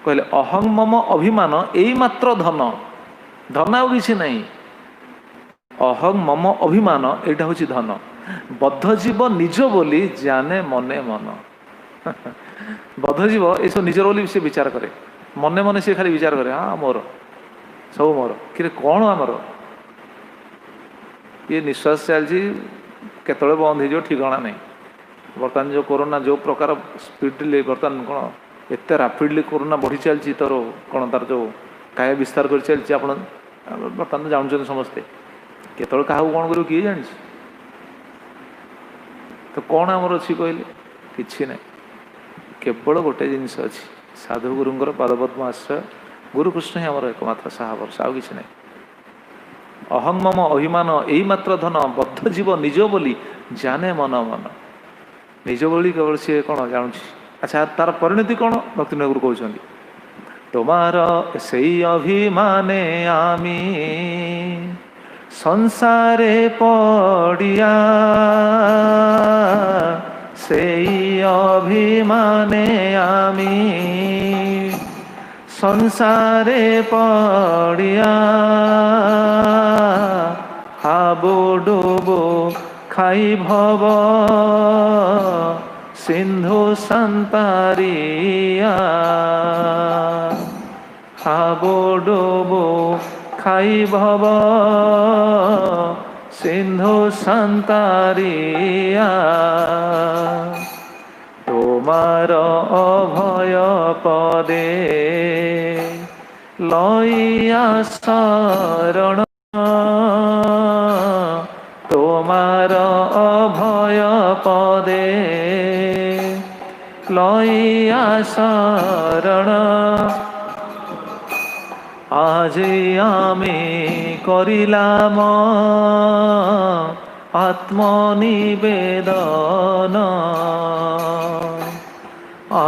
କହିଲେ ଅହଂ ମମ ଅଭିମାନ ଏଇ ମାତ୍ର ଧନ, ଧନ ଆଉ କିଛି ନାହିଁ। ଅହଂ ମମ ଅଭିମାନ ଏଇଟା ହେଉଛି ଧନ। ବଦ୍ଧ ଜୀବ ନିଜ ବୋଲି ଜାନେ ମନେ ମନ। ବଦ୍ଧ ଜୀବ ଏସବୁ ନିଜର ବୋଲି ସେ ବିଚାର କରେ, ମନେ ମନେ ସେ ଖାଲି ବିଚାର କରେ, ହଁ ମୋର ସବୁ ମୋର। କିରେ କ'ଣ ଆମର? ଇଏ ନିଶ୍ୱାସ ଚାଲିଛି, କେତେବେଳେ ବନ୍ଦ ହେଇଯିବ ଠିକଣା ନାହିଁ। ବର୍ତ୍ତମାନ ଯେଉଁ କରୋନା ଯେଉଁ ପ୍ରକାର ସ୍ପିଡଲି ବର୍ତ୍ତମାନ କ'ଣ ଏତେ ରାପିଡ଼ଲି କରୋନା ବଢ଼ି ଚାଲିଛି, ତୋର କ'ଣ ତାର ଯେଉଁ କାୟ ବିସ୍ତାର କରି ଚାଲିଛି, ଆପଣ ବର୍ତ୍ତମାନ ଜାଣୁଛନ୍ତି ସମସ୍ତେ। କେତେବେଳେ କାହାକୁ କ'ଣ କରିବ କିଏ ଜାଣିଛି? ତ କ'ଣ ଆମର ଅଛି କହିଲେ? କିଛି ନାହିଁ। କେବଳ ଗୋଟେ ଜିନିଷ ଅଛି, ସାଧୁ ଗୁରୁଙ୍କର ପାଦପଦ୍ମ ଆଶ୍ରୟ। ଗୁରୁକୃଷ୍ଣ ହିଁ ଆମର ଏକମାତ୍ର ସାହା ଭରସା, ଆଉ କିଛି ନାହିଁ। ଅହଂ ମମ ଅଭିମାନ ଏଇ ମାତ୍ର ଧନ ବଦ୍ଧ ଜୀବ ନିଜ ବୋଲି ଜାନେ ମନ ମନ। ନିଜ ବୋଲି କେବଳ ସିଏ କ'ଣ ଜାଣୁଛି। ଆଚ୍ଛା, ତାର ପରିଣତି କ'ଣ? ଭକ୍ତି ଠାକୁର କହୁଛନ୍ତି, তোমার সেই অভিমানে আমি সংসারে পড়িয়া, সেই অভিমানে আমি সংসারে পড়িয়া হাবো ডুবো খাই ভব সিন্ধু সন্তারিয়া। হাবো ডুবো খাই ভব সিন্ধু সন্তারিয়া। তোমার অভয় পদে লইয়া শরণ, তোমার অভয় পদে লইয়া শরণ। আজ আমি করিলাম আত্মনিবেদন,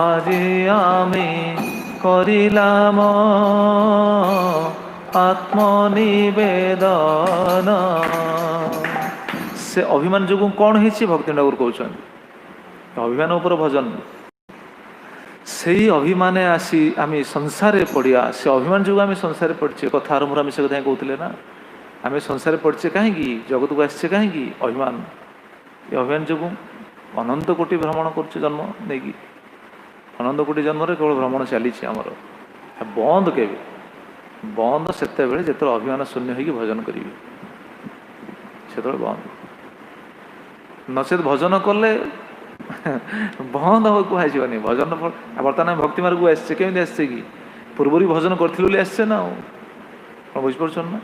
আজ আমি করিলাম আত্মনিবেদন। ସେ ଅଭିମାନ ଯୋଗୁଁ କ'ଣ ହେଇଛି? ଭକ୍ତି ଠାକୁର କହୁଛନ୍ତି ଅଭିମାନ ଉପରେ ଭଜନ। ସେଇ ଅଭିମାନେ ଆସି ଆମେ ସଂସାରରେ ପଡ଼ିଆ, ସେ ଅଭିମାନ ଯୋଗୁଁ ଆମେ ସଂସାରରେ ପଡ଼ିଛେ। କଥା ଆରମ୍ଭରୁ ଆମେ ସେ କଥା କହୁଥିଲେ ନା, ଆମେ ସଂସାରରେ ପଡ଼ିଛେ କାହିଁକି? ଜଗତକୁ ଆସିଛେ କାହିଁକି? ଅଭିମାନ। ଏ ଅଭିମାନ ଯୋଗୁଁ ଅନନ୍ତ କୋଟି ଭ୍ରମଣ କରୁଛେ ଜନ୍ମ ନେଇକି। ଅନନ୍ତ କୋଟି ଜନ୍ମରେ କେବଳ ଭ୍ରମଣ ଚାଲିଛି ଆମର। बंद के बंद से अभिमान शून्य हो भजन करेंगे से बंद नचेत भजन कले बंद हो कहनी भजन बर्तमान भक्ति मार्ग को आसছে केमी आसছে कि पूर्व भजन करूँ आसছে ना बुझीपार ना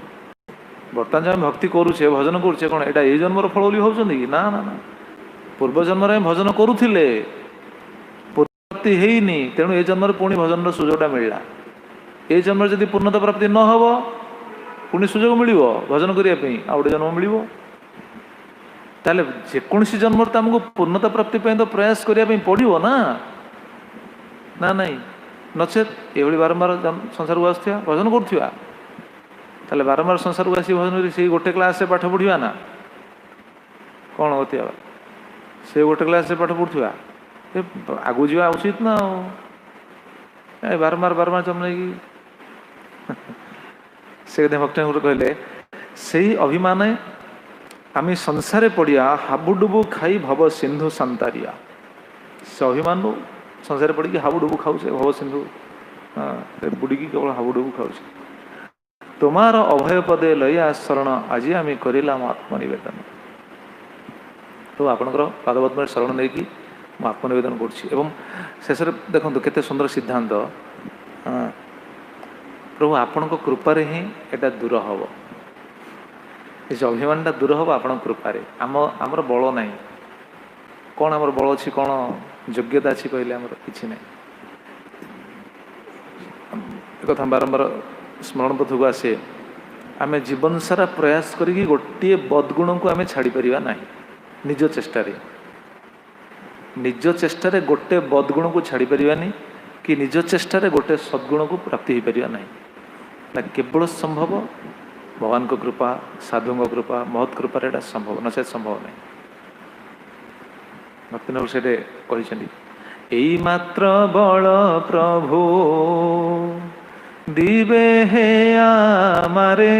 बर्तमान जो भक्ति करुचे भजन करुचे कौन यहाँ ये जन्मर फल बोली भावुं कि ना ना ना पूर्व जन्म भजन करुले पूर्ति हैनी तेणु ये जन्म पुणी भजन सुजोगटा मिलला ये जन्म जदि पूर्णता प्राप्ति न हो पुणी सुजोग मिल भजन करने आ गए जन्म मिल ताले जेकोसी जन्म तो आमको पूर्णता प्राप्ति तो प्रयास करने पड़ो ना ना नहीं नचेत ये बारंबार संसार को आसुवा भजन करुवा ताले बारंबार संसार को आसी भजन कर गोटे क्लास से पाठ पढ़ा ना कौन होती से गोटे क्लास से पाठ पढ़ुवा आगू जा उचित ना बारंबार बारंबार जमने की से भक्त कहले से अभिमान आम संसार पड़िया हाबुडुबु खाई भव सिंधु संतारिया से अभिमान संसार पड़ी हाबुडुबु खाऊ भव सिंधु बुड़ी केवल हाबुडुबु खाऊ तुम्हार अभय पदे लया शरण आज आम करेला आत्मनिवेदन तो आपणकर पादपद्म शरण नहीं कि आत्मनिवेदन करेष देखो केते सुंदर सिद्धांत प्रभु आपण कृपारे ही एटा दूर हम ये अभिमानटा दूर हम आपण कृपारे आमर बल ना कौन आमर बल अच्छी कौन योग्यता अच्छी कहले आमर किसी ना एक कथा बारंबार स्मरण पथक आसे आम जीवन सारा प्रयास करी गोटे बदगुण को आम छाड़ी परिवा ना निज चेष्टार गोटे बदगुण को छाड़ी परिवानी कि निज चेष्टार गोटे सद्गुण को प्राप्ति हो पार ना केवल संभव भगवान को कृपा साधु कृपा महत् कृपा एटा संभव न संभव नहीं भक्तिनगर से यही मात्र बल प्रभु दिवे हे आमारे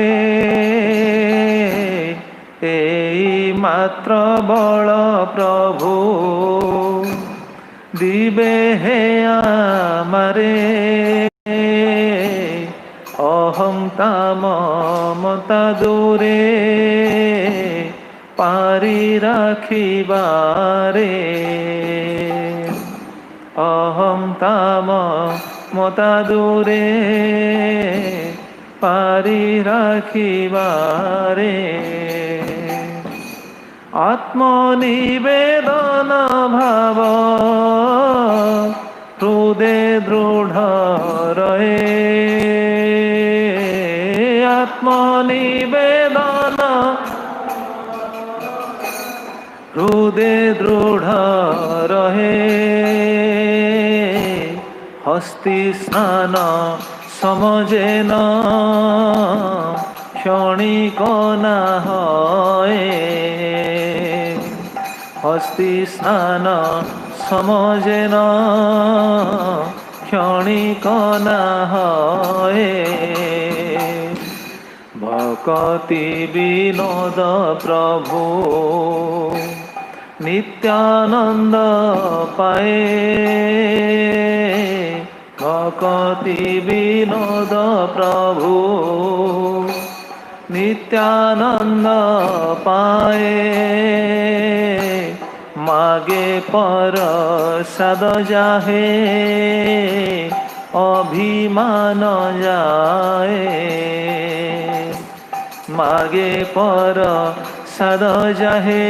एई मात्र बल प्रभु दिवे हे आमारे अहंता ममता दूरे पारी राखिबारे अहंता ममता दूरे पारी राखिबारे आत्मनिवेदन भाव हृदय दृढ़ रहे आत्मनिवेदन हृदय दृढ़ रहे हस्ति स्नान समझे न क्षणिक न होए हस्ति स्नान समझे न क्षणिक न होए भक्ति विनोद प्रभु नित्यानंद पाए भक्ति विनोद प्रभु नित्यानंद पाए मागे पर सद जाहे अभिमान जाए मागे पर सद जाहे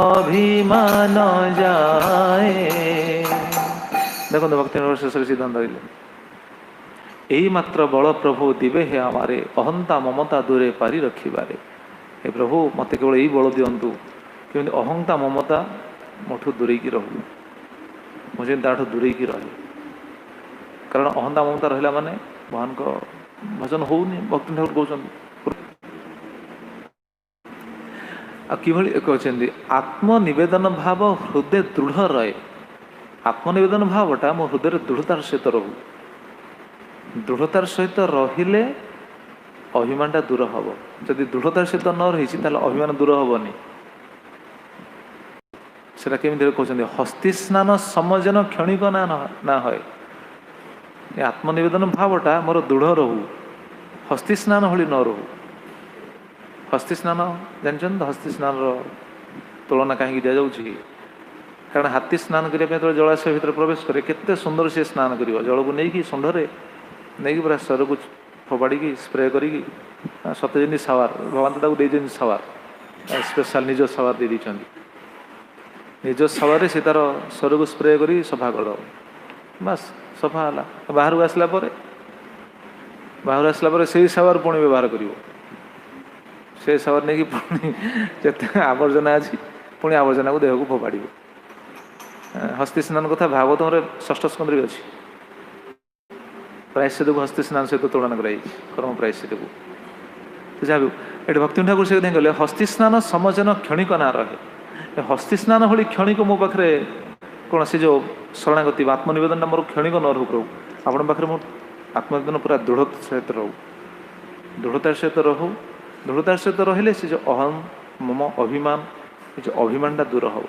अभिमान जाए देखो भक्ति शेष सिद्धांत यही मात्र बल प्रभु दिवे हे आमारे अहंता ममता दूरे पारी रखिबारे हे प्रभु मत केवल यही बल दिंतु कि अहंता ममता मोठू दूरे की रहू मुझे ताठू दूरे की रहे कारण अहंता ममता रहा माने भगवान को भजन होनी भक्ति ठाकुर कहते कहते आत्मनिवेदन भाव हृदय दृढ़ रहे आत्मनिवेदन भावटा मो हृदय दृढ़तार सहित रहू दृढ़तार सहित रहिले अभिमानटा दूर हम जदि दृढ़तार सहित न रही अभिमान दूर हेनी से कहते कहते हस्ति स्नान समझन क्षणिक ना है ଏ ଆତ୍ମନିବେଦନ ଭାବଟା ମୋର ଦୃଢ଼ ରହୁ, ହସ୍ତି ସ୍ନାନ ଭଳି ନ ରହୁ। ହସ୍ତି ସ୍ନାନ ଜାଣିଛନ୍ତି ତ, ହସ୍ତି ସ୍ନାନର ତୁଳନା କାହିଁକି ଦିଆଯାଉଛି? କାରଣ ହାତୀ ସ୍ନାନ କରିବା ପାଇଁ ଯେତେବେଳେ ଜଳାଶୟ ଭିତରେ ପ୍ରବେଶ କରେ କେତେ ସୁନ୍ଦର ସିଏ ସ୍ନାନ କରିବ। ଜଳକୁ ନେଇକି ଶୁଣ୍ଢରେ ନେଇକି ପୁରା ଶରୀରକୁ ଫୋପାଡ଼ିକି ସ୍ପ୍ରେ କରିକି, ସତେ ଯେମିତି ସାୱାର, ଭଗବାନ ତ ତାକୁ ଦେଇଛନ୍ତି ସାୱାର, ସ୍ପେଶାଲ ନିଜ ସାୱାର ଦେଇ ଦେଇଛନ୍ତି। ନିଜ ସାୱାରରେ ସେ ତାର ଶରୀରକୁ ସ୍ପ୍ରେ କରି ସଫା କରିଦେବ, ବାସ୍ ସଫା ହେଲା। ବାହାରକୁ ଆସିଲା ପରେ ସେଇ ସାୱାର ପୁଣି ବ୍ୟବହାର କରିବ। ସେ ସାୱାର ନେଇକି ପୁଣି ଯେତେ ଆବର୍ଜନା ଅଛି ପୁଣି ଆବର୍ଜନାକୁ ଦେହକୁ ଫୋପାଡ଼ିବ। ହସ୍ତି ସ୍ନାନ କଥା ଭାଗବତରେ 6ଠ ସ୍କନ୍ଧରେ ଅଛି। ପ୍ରାୟଶ୍ଚିତ୍ତକୁ ହସ୍ତି ସ୍ନାନ ସହିତ ତୁଳନା କରାଯାଇଛି, କର୍ମ ପ୍ରାୟଶ୍ଚିତ୍ତକୁ। ଯାହା ବି ଏଠି ଭକ୍ତି ଠାକୁର ସେ କଥା କହିଲେ, ହସ୍ତି ସ୍ନାନ ସମଜନ କ୍ଷଣିକ ନା ରହେ। ହସ୍ତି ସ୍ନାନ ଭଳି କ୍ଷଣିକ ମୋ ପାଖରେ କୌଣସି ଯେଉଁ ଶରଣାଗତି ବା ଆତ୍ମନିବେଦନଟା ମୋର କ୍ଷଣିକ ନ ରହୁ। ଆପଣଙ୍କ ପାଖରେ ମୋ ଆତ୍ମନିବେଦନ ପୁରା ଦୃଢ଼ତାର ସହିତ ରହୁ। ଦୃଢ଼ତାର ସହିତ ରହିଲେ ସେ ଯେଉଁ ଅହମ୍ ମମ ଅଭିମାନ, ଏ ଯେଉଁ ଅଭିମାନଟା ଦୂର ହେବ,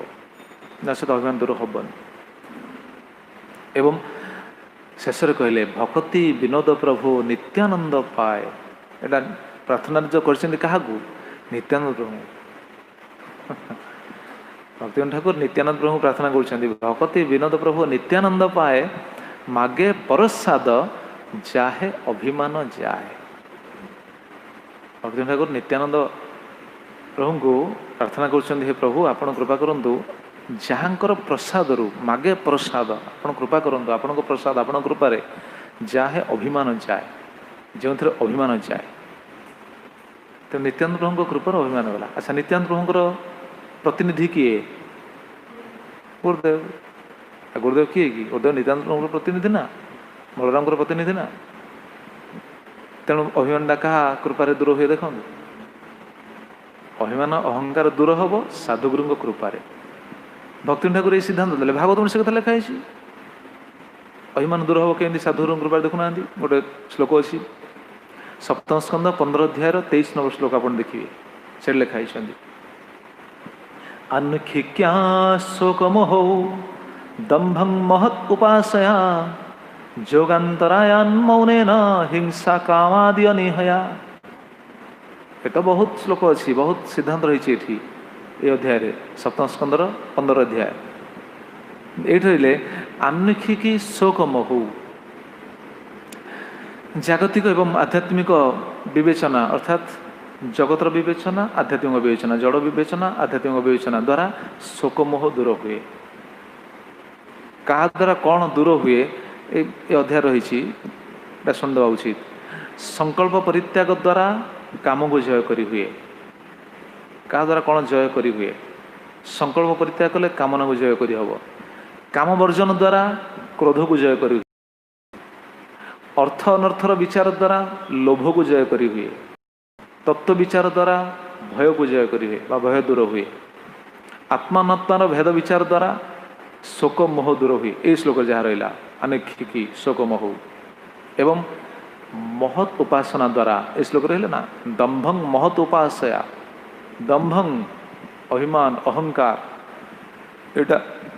ତା ସହିତ ଅଭିମାନ ଦୂର ହେବନି। ଏବଂ ଶେଷରେ କହିଲେ, ଭକତି ବିନୋଦ ପ୍ରଭୁ ନିତ୍ୟାନନ୍ଦ ପାଏ। ଏଇଟା ପ୍ରାର୍ଥନାରେ ଯେଉଁ କରିଛନ୍ତି କାହାକୁ? ନିତ୍ୟାନନ୍ଦ ପ୍ରଭୁ। ଭକ୍ତିବିନୋଦ ଠାକୁର ନିତ୍ୟାନନ୍ଦ ପ୍ରଭୁଙ୍କୁ ପ୍ରାର୍ଥନା କରୁଛନ୍ତି, ଭକତି ବିନୋଦ ପ୍ରଭୁ ନିତ୍ୟାନନ୍ଦ ପାଏ, ମାଗେ ପରସାଦ ଯାହେ ଅଭିମାନ ଯାଏ। ଭକ୍ତିବିନୋଦ ଠାକୁର ନିତ୍ୟାନନ୍ଦ ପ୍ରଭୁଙ୍କୁ ପ୍ରାର୍ଥନା କରୁଛନ୍ତି, ହେ ପ୍ରଭୁ ଆପଣ କୃପା କରନ୍ତୁ, ଯାହାଙ୍କର ପ୍ରସାଦରୁ, ମାଗେ ପ୍ରସାଦ, ଆପଣ କୃପା କରନ୍ତୁ, ଆପଣଙ୍କ ପ୍ରସାଦ, ଆପଣଙ୍କ କୃପାରେ ଯାହେ ଅଭିମାନ ଯାଏ, ଯେଉଁଥିରେ ଅଭିମାନ ଯାଏ। ତେଣୁ ନିତ୍ୟାନନ୍ଦ ପ୍ରଭୁଙ୍କ କୃପାର ଅଭିମାନ ଗଲା। ଆଚ୍ଛା, ନିତ୍ୟାନନ୍ଦ ପ୍ରଭୁଙ୍କର ପ୍ରତିନିଧି କିଏ? ଗୁରୁଦେବ। ଗୁରୁଦେବ କିଏ କି? ଗୁରୁଦେବ ନିତ୍ୟାନନ୍ଦ ପ୍ରଭୁଙ୍କର ପ୍ରତିନିଧି ନା, ବଳରାମଙ୍କର ପ୍ରତିନିଧି ନା। ତେଣୁ ଅଭିମାନଟା କାହା କୃପାରେ ଦୂର ହୁଏ ଦେଖନ୍ତୁ। ଅଭିମାନ ଅହଙ୍କାର ଦୂର ହେବ ସାଧୁଗୁରୁଙ୍କ କୃପାରେ। ଭକ୍ତିବିନୋଦ ଠାକୁର ଏଇ ସିଦ୍ଧାନ୍ତ ଦେଲେ, ଭାଗବତରେ ସେ କଥା ଲେଖା ହେଇଛି। ଅଭିମାନ ଦୂର ହେବ କେମିତି? ସାଧୁଗୁରୁଙ୍କ କୃପାରେ। ଦେଖୁନାହାନ୍ତି, ଗୋଟେ ଶ୍ଲୋକ ଅଛି 7ମ ସ୍କନ୍ଧ 15 ଅଧ୍ୟାୟର 23 ନମ୍ବର ଶ୍ଲୋକ ଆପଣ ଦେଖିବେ, ସେଠି ଲେଖା ହେଇଛନ୍ତି, ଆନ୍ଖିକ୍ୟା ଶୋକମୋହୌ ଦମ୍ଭଂ ମହତ୍ ଉପାସୟା ଯୋଗାନ୍ତରାୟାନ୍ ମୌନେନ ହିଂସା କାମାଦି ଅନିହୟା। ଏତ ବହୁତ ଶ୍ଲୋକ ଅଛି, ବହୁତ ସିଦ୍ଧାନ୍ତ ରହିଛି ଏଠି ଏ ଅଧ୍ୟାୟରେ, 7ମ ସ୍କନ୍ଧର 15 ଅଧ୍ୟାୟ। ଏଇଠି ରହିଲେ ଆନ୍ଖିକି ଶୋକମୋହୌ, ଜାଗତିକ ଏବଂ ଆଧ୍ୟାତ୍ମିକ ବିବେଚନା, ଅର୍ଥାତ୍ ଜଗତର ବିବେଚନା, ଆଧ୍ୟାତ୍ମିକ ବିବେଚନା, ଜଡ଼ ବିବେଚନା, ଆଧ୍ୟାତ୍ମିକ ବିବେଚନା ଦ୍ୱାରା ଶୋକମୋହ ଦୂର ହୁଏ। କାହା ଦ୍ୱାରା କ'ଣ ଦୂର ହୁଏ ଏ ଅଧ୍ୟାୟ ରହିଛି, ଏଇଟା ଶୁଣିଦେବା ଉଚିତ। ସଂକଳ୍ପ ପରିତ୍ୟାଗ ଦ୍ୱାରା କାମକୁ ଜୟ କରିହୁଏ। କାହା ଦ୍ୱାରା କ'ଣ ଜୟ କରିହୁଏ? ସଂକଳ୍ପ ପରିତ୍ୟାଗ କଲେ କାମନାକୁ ଜୟ କରିହେବ। କାମ ବର୍ଜନ ଦ୍ୱାରା କ୍ରୋଧକୁ ଜୟ କରିହୁଏ। ଅର୍ଥ ଅନର୍ଥର ବିଚାର ଦ୍ୱାରା ଲୋଭକୁ ଜୟ କରିହୁଏ। ତତ୍ତ୍ୱ ବିଚାର ଦ୍ୱାରା ଭୟକୁ ଜୟ କରିହୁଏ ବା ଭୟ ଦୂର ହୁଏ। ଆତ୍ମାନତ୍ମାର ଭେଦ ବିଚାର ଦ୍ୱାରା ଶୋକ ମୋହ ଦୂର ହୁଏ। ଏଇ ଶ୍ଲୋକ ଯାହା ରହିଲା, ଆନ୍ଖିକି ଶୋକମୋହ। ଏବଂ ମହତ୍ ଉପାସନା ଦ୍ୱାରା, ଏ ଶ୍ଲୋକ ରହିଲେ ନା, ଦମ୍ଭଂ ମହତ୍ ଉପାସୟା, ଦମ୍ଭଂ ଅଭିମାନ ଅହଙ୍କାର,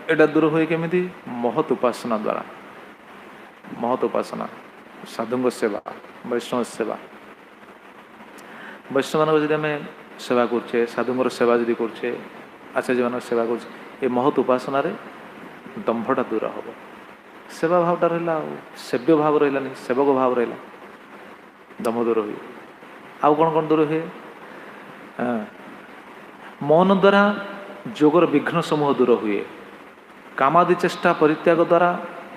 ଏଇଟା ଦୂର ହୁଏ କେମିତି? ମହତ୍ ଉପାସନା ଦ୍ୱାରା। ମହତ୍ ଉପାସନା, ସାଧୁଙ୍କ ସେବା, ବୈଷ୍ଣବ ସେବା। ବୈଷ୍ଣବମାନଙ୍କ ଯଦି ଆମେ ସେବା କରୁଛେ, ସାଧୁଙ୍କର ସେବା ଯଦି କରୁଛେ, ଆଚାର୍ଯ୍ୟମାନଙ୍କ ସେବା କରୁଛେ, ଏ ମହତ୍ ଉପାସନାରେ ଦମ୍ଭଟା ଦୂର ହେବ। ସେବା ଭାବଟା ରହିଲା, ଆଉ ସେବ୍ୟ ଭାବ ରହିଲାନି, ସେବକ ଭାବ ରହିଲା, ଦମ୍ଭ ଦୂର ହୁଏ। ଆଉ କ'ଣ କ'ଣ ଦୂର ହୁଏ? ମୌନ ଦ୍ୱାରା ଯୋଗର ବିଘ୍ନ ସମୂହ ଦୂର ହୁଏ। କାମାଦି ଚେଷ୍ଟା ପରିତ୍ୟାଗ ଦ୍ୱାରା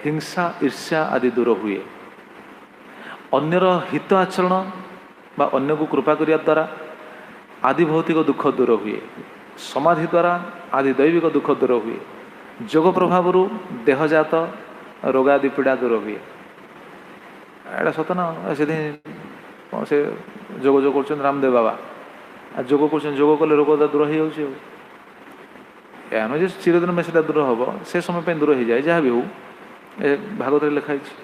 ହିଂସା ଈର୍ଷ୍ୟା ଆଦି ଦୂର ହୁଏ। ଅନ୍ୟର ହିତ ଆଚରଣ ବା ଅନ୍ୟକୁ କୃପା କରିବା ଦ୍ୱାରା ଆଦି ଭୌତିକ ଦୁଃଖ ଦୂର ହୁଏ। ସମାଧି ଦ୍ୱାରା ଆଦି ଦୈବିକ ଦୁଃଖ ଦୂର ହୁଏ। ଯୋଗ ପ୍ରଭାବରୁ ଦେହଜାତ ରୋଗ ଆଦି ପୀଡ଼ା ଦୂର ହୁଏ। ଏଇଟା ସତ ନା? ସେଦିନ ସେ ଯୋଗ କରୁଛନ୍ତି ରାମଦେବ ବାବା, ଆଉ ଯୋଗ କରୁଛନ୍ତି, ଯୋଗ କଲେ ରୋଗ ଦୂର ହେଇଯାଉଛି। ଆଉ ଏହା ନୁହେଁ ଯେ ଚିରଦିନ ପାଇଁ ସେଟା ଦୂର ହେବ, ସେ ସମୟ ପାଇଁ ଦୂର ହେଇଯାଏ। ଯାହା ବି ହଉ, ଏ ଭାଗବତରେ ଲେଖା ହେଇଛି।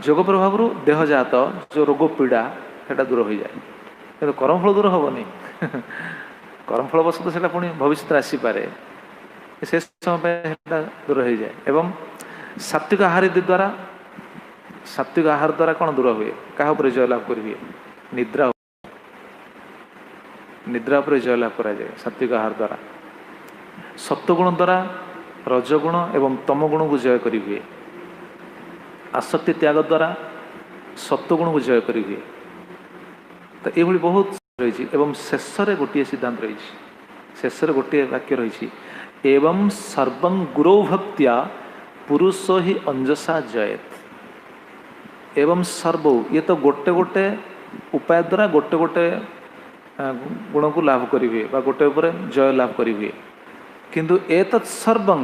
ଯୋଗ ପ୍ରଭାବରୁ ଦେହଜାତ ଯେଉଁ ରୋଗ ପୀଡ଼ା ସେଇଟା ଦୂର ହୋଇଯାଏ, କିନ୍ତୁ କର୍ମଫଳ ଦୂର ହେବନି। କର୍ମଫଳ ବଶତଃ ସେଇଟା ପୁଣି ଭବିଷ୍ୟତରେ ଆସିପାରେ, ସେ ସମୟ ପାଇଁ ସେଇଟା ଦୂର ହୋଇଯାଏ। ଏବଂ ସାତ୍ୱିକ ଆହାର ଦ୍ୱାରା सात्विक आहार द्वारा कौन दूर हुए क्या जय लाभ करेंगे निद्रा निद्रा पर जय लाभ करा जाए सात्विक आहार द्वारा सत्वगुण द्वारा रजगुण एवं तमगुण को जय करी हुए आसक्ति त्याग द्वारा सत्वगुण को जय करी हुए तो ये बहुत रही एवं शेष गोटे सिद्धांत रही शेष गोटे वाक्य रही एवं सर्वं गुरौ भक्त्या पुरुष ही अंजसा जयत एवं सर्व ये तो गोटे गोटे उपाय द्वारा गोटे गोटे गुण को लाभ करेंगे गोटे उपर जय लाभ करेंगे किंतु एतत् सर्वं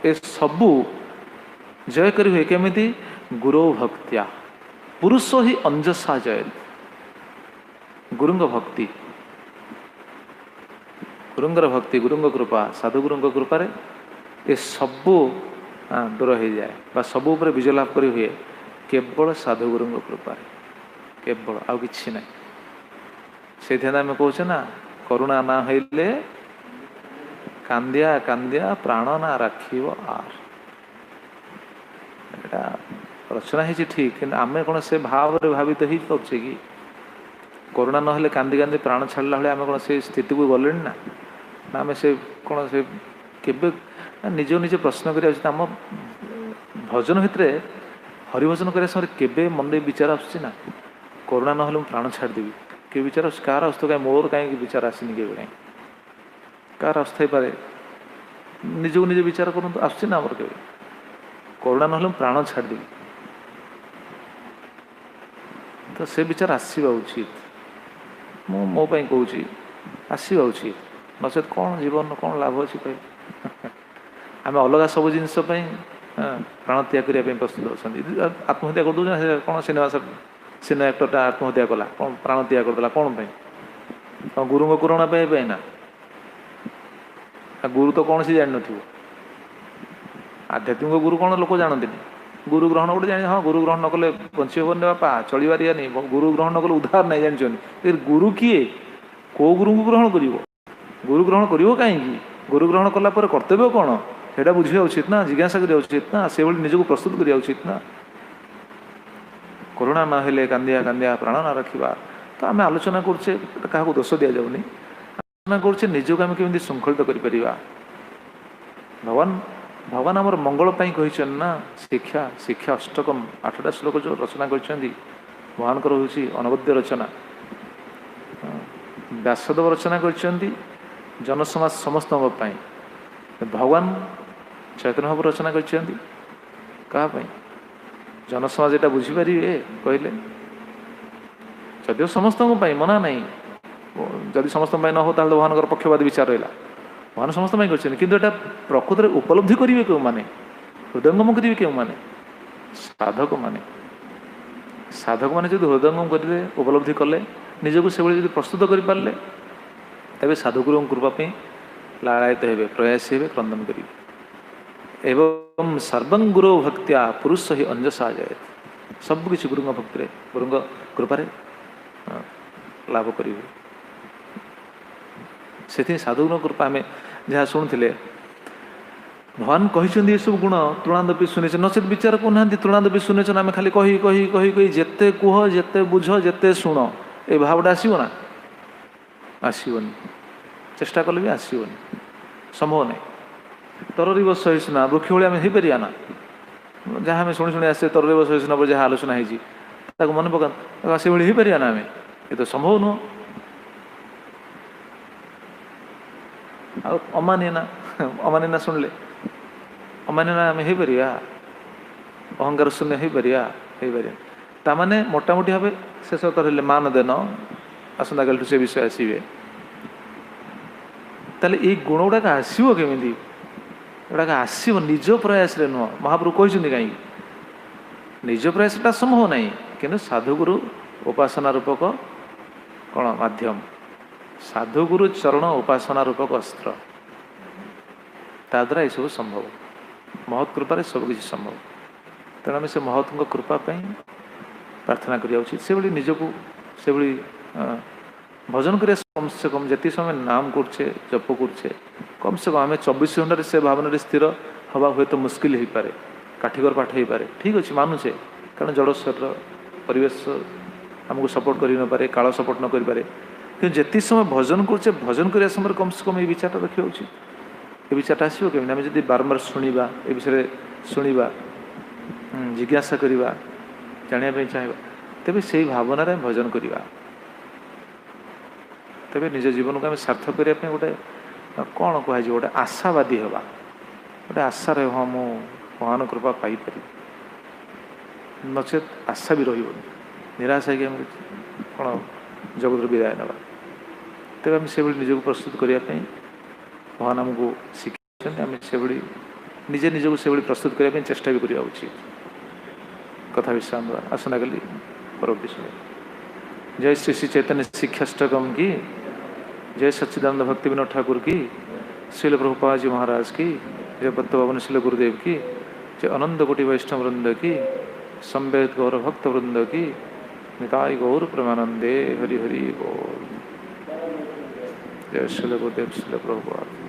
ए सबू जय करेंगे केमिति गुरौ भक्त्या पुरुष ही अंजसा जयत गुरुंग भक्ति गुरुंगर भक्ति गुरुंग कृपा साधु गुरुंग कृपा ये सबू दूर हो जाए सबू उपर विजय लाभ करी हुए केवल साधु गुरुंग कृपा केवल आउ कि ना से आम कहे ना करुणा ना हईले कांदिया कांदिया प्राण ना राखिब आर रचना है ठीक कि आम कौन से भाव भावित हो पाचे कि करुणा ना कांदी कांदी प्राण छाड़ा भाई आम कौन से स्थिति को गले ना आम से कौन से केवे निज निजे प्रश्न करें भजन भितर हरिभजन कर समय केवे मन विचार आसना करुणा ना प्राण छाड़देवी के विचार कार आस कहीं मोर कहीं विचार आसनी के कहीं कार आसथाई पारे निजक निजे विचार करूँ आसना आमर के करुणा ना प्राण छाड़देवी तो से विचार आसवा उचित मो कहूँ आसवा उचित नचेत कौन जीवन कौन लाभ अच्छी कह आम अलग सब जिनस प्राण त्याग करने प्रस्तुत अच्छा आत्महत्या कर दूसरा कौन सिनेमा एक्टरटा आत्महत्या कला कौन प्राण त्याग करदेला कौन गुरु करुणा पाई ना गुरु तो कौन सी जान न आध्यात्मिक गुरु कौन लोक जानते गुरु ग्रहण गोटे जाने हाँ गुरु ग्रहण न कले बंची हेनी बापा चलबारिया नहीं गुरु ग्रहण न कले उद्धार नहीं जानते गुरु किए कौ गुरु को ग्रहण कर गुरु ग्रहण कर कहीं गुरु ग्रहण कला कर्तव्य कौन से बुझा उचित ना जिज्ञासा करा उचित ना से निजक प्रस्तुत करा उचित ना करुणा ना हेले कांदिया कांदिया प्राण ना रखा तो आम आलोचना करछे क्या दोष दि जाऊनी आलोचना करछे निजक आम केमि श्रृंखलित कर भगवान भगवान आमर मंगल कही ना शिक्षा शिक्षा अष्टकम 8टा श्लोक जो रचना कर भगवान हूँ अनवद्य रचना व्यासदेव रचना कर जनसमाज समस्त भगवान चैतन्य भाव रचना कर जनसमाज एटा बुझीपारे कहले जदि समस्त मना ना जदि समस्त न हो तो भगवान पक्षपात विचार रहा भगवान समस्त किंतु एटा प्रकृत में उपलब्धि करेंगे क्यों माने हृदयंगम करेंगे क्यों माने साधक माने जो हृदयंगम करेंगे उपलब्धि कले निजक से प्रस्तुत कर पारे तेज साधुगुरु कृपा लालायित हे प्रयासी हे क्रंदन करेंगे एवं सर्वं गुरु भक्त्या पुरुष ही अंजसा जाए सबकि गुरुंग भक्ति गुरुंग कृपारे लाभ करेंगे से साधुगुण कृपा आम जहाँ शुणुले भगवान कही सब गुण तृणादपि शुनेच नचेत विचार करना तृणादपि शुनेच आम खाली कही कही कही कही जिते कह जिते बुझ जिते शुण ये भावटा आसो ना आसोनी चेष्टा कले भी आसोनी संभव नहीं तररी सहिष्णुना वृक्ष भाई आम हो पारिया ना जहाँ आम शुणी शुणी आसे तररी सहिष्णुना पर जहाँ आलोचना होती मन पका से भाई हो पारिया ना आम ये तो संभव नुह अमानिना अमानिना शुणिले अमानिना आम हो पारिया अहंकार शून्य हो पारिया ताने मोटामोटी भाव शेष तरह मान देन आसंता काल से विषय आसवे ताले ये गुण गुड़ाक आसो केमी गुड़ाक आसो निज प्रयास नुह महाप्रभु कहते कहीं निज प्रयासटा संभव ना कि साधुगुरु उपासना रूपक कौन माध्यम साधुगुरु चरण उपासना रूपक अस्त्र ताद्वारा यह सब संभव महत् कृपार सबकि संभव तेणु आम से महत् कृपा प्रार्थना करिया उचित से निजक से भजन कर कम से कम जी समय नाम करछे जप करछे कम से कम आम 24 घंटे से भावना स्थिर हवा हुए तो मुस्किल हो पारे काठिगर पाठ हो पारे ठीक अच्छे मानुचे कारण जड़ शरीर परिवेश आमको सपोर्ट कर न पारे, काल सपोर्ट न कर पारे, कि जिते समय भजन करुचे भजन करने समय कम से कम ये विचार रखा उचित। ये विचार आसो कमी आम जब बारंबार शुणा ए विषय शुणा जिज्ञासा करवा जानापी चाहिए तेरे से भावना भजन करवा तेरे निज जीवन को आम सार्थक करने गोटे कौन कह गोटे आशावादी हवा गोटे आशा रहे हाँ मु भगवान कृपा पाइपर नचेत आशा भी रही निराशा कि कौन जगत विदाय ना तेज आम से निजक प्रस्तुत करने भगवान आमको शिखा आम से निजे निजक से प्रस्तुत करने चेष्टा भी करवा उचित। कथा विश्राम आसना कल परवर्ती समय। जय श्री श्री चैतन्य शिक्षाष्टकम की, जय सच्चिदानंद भक्ति विनोद ठाकुर की, श्रील प्रभुपाद जी महाराज की, जय पत्त भवनशील गुरुदेव की, जय अनंत कोटि वैष्णव वृंद की, संवेद गौर भक्त वृंद की, निताय गौर प्रेमानंदे हरि हरि बोल। जय श्रील गुरुदेव श्रील प्रभुपाद।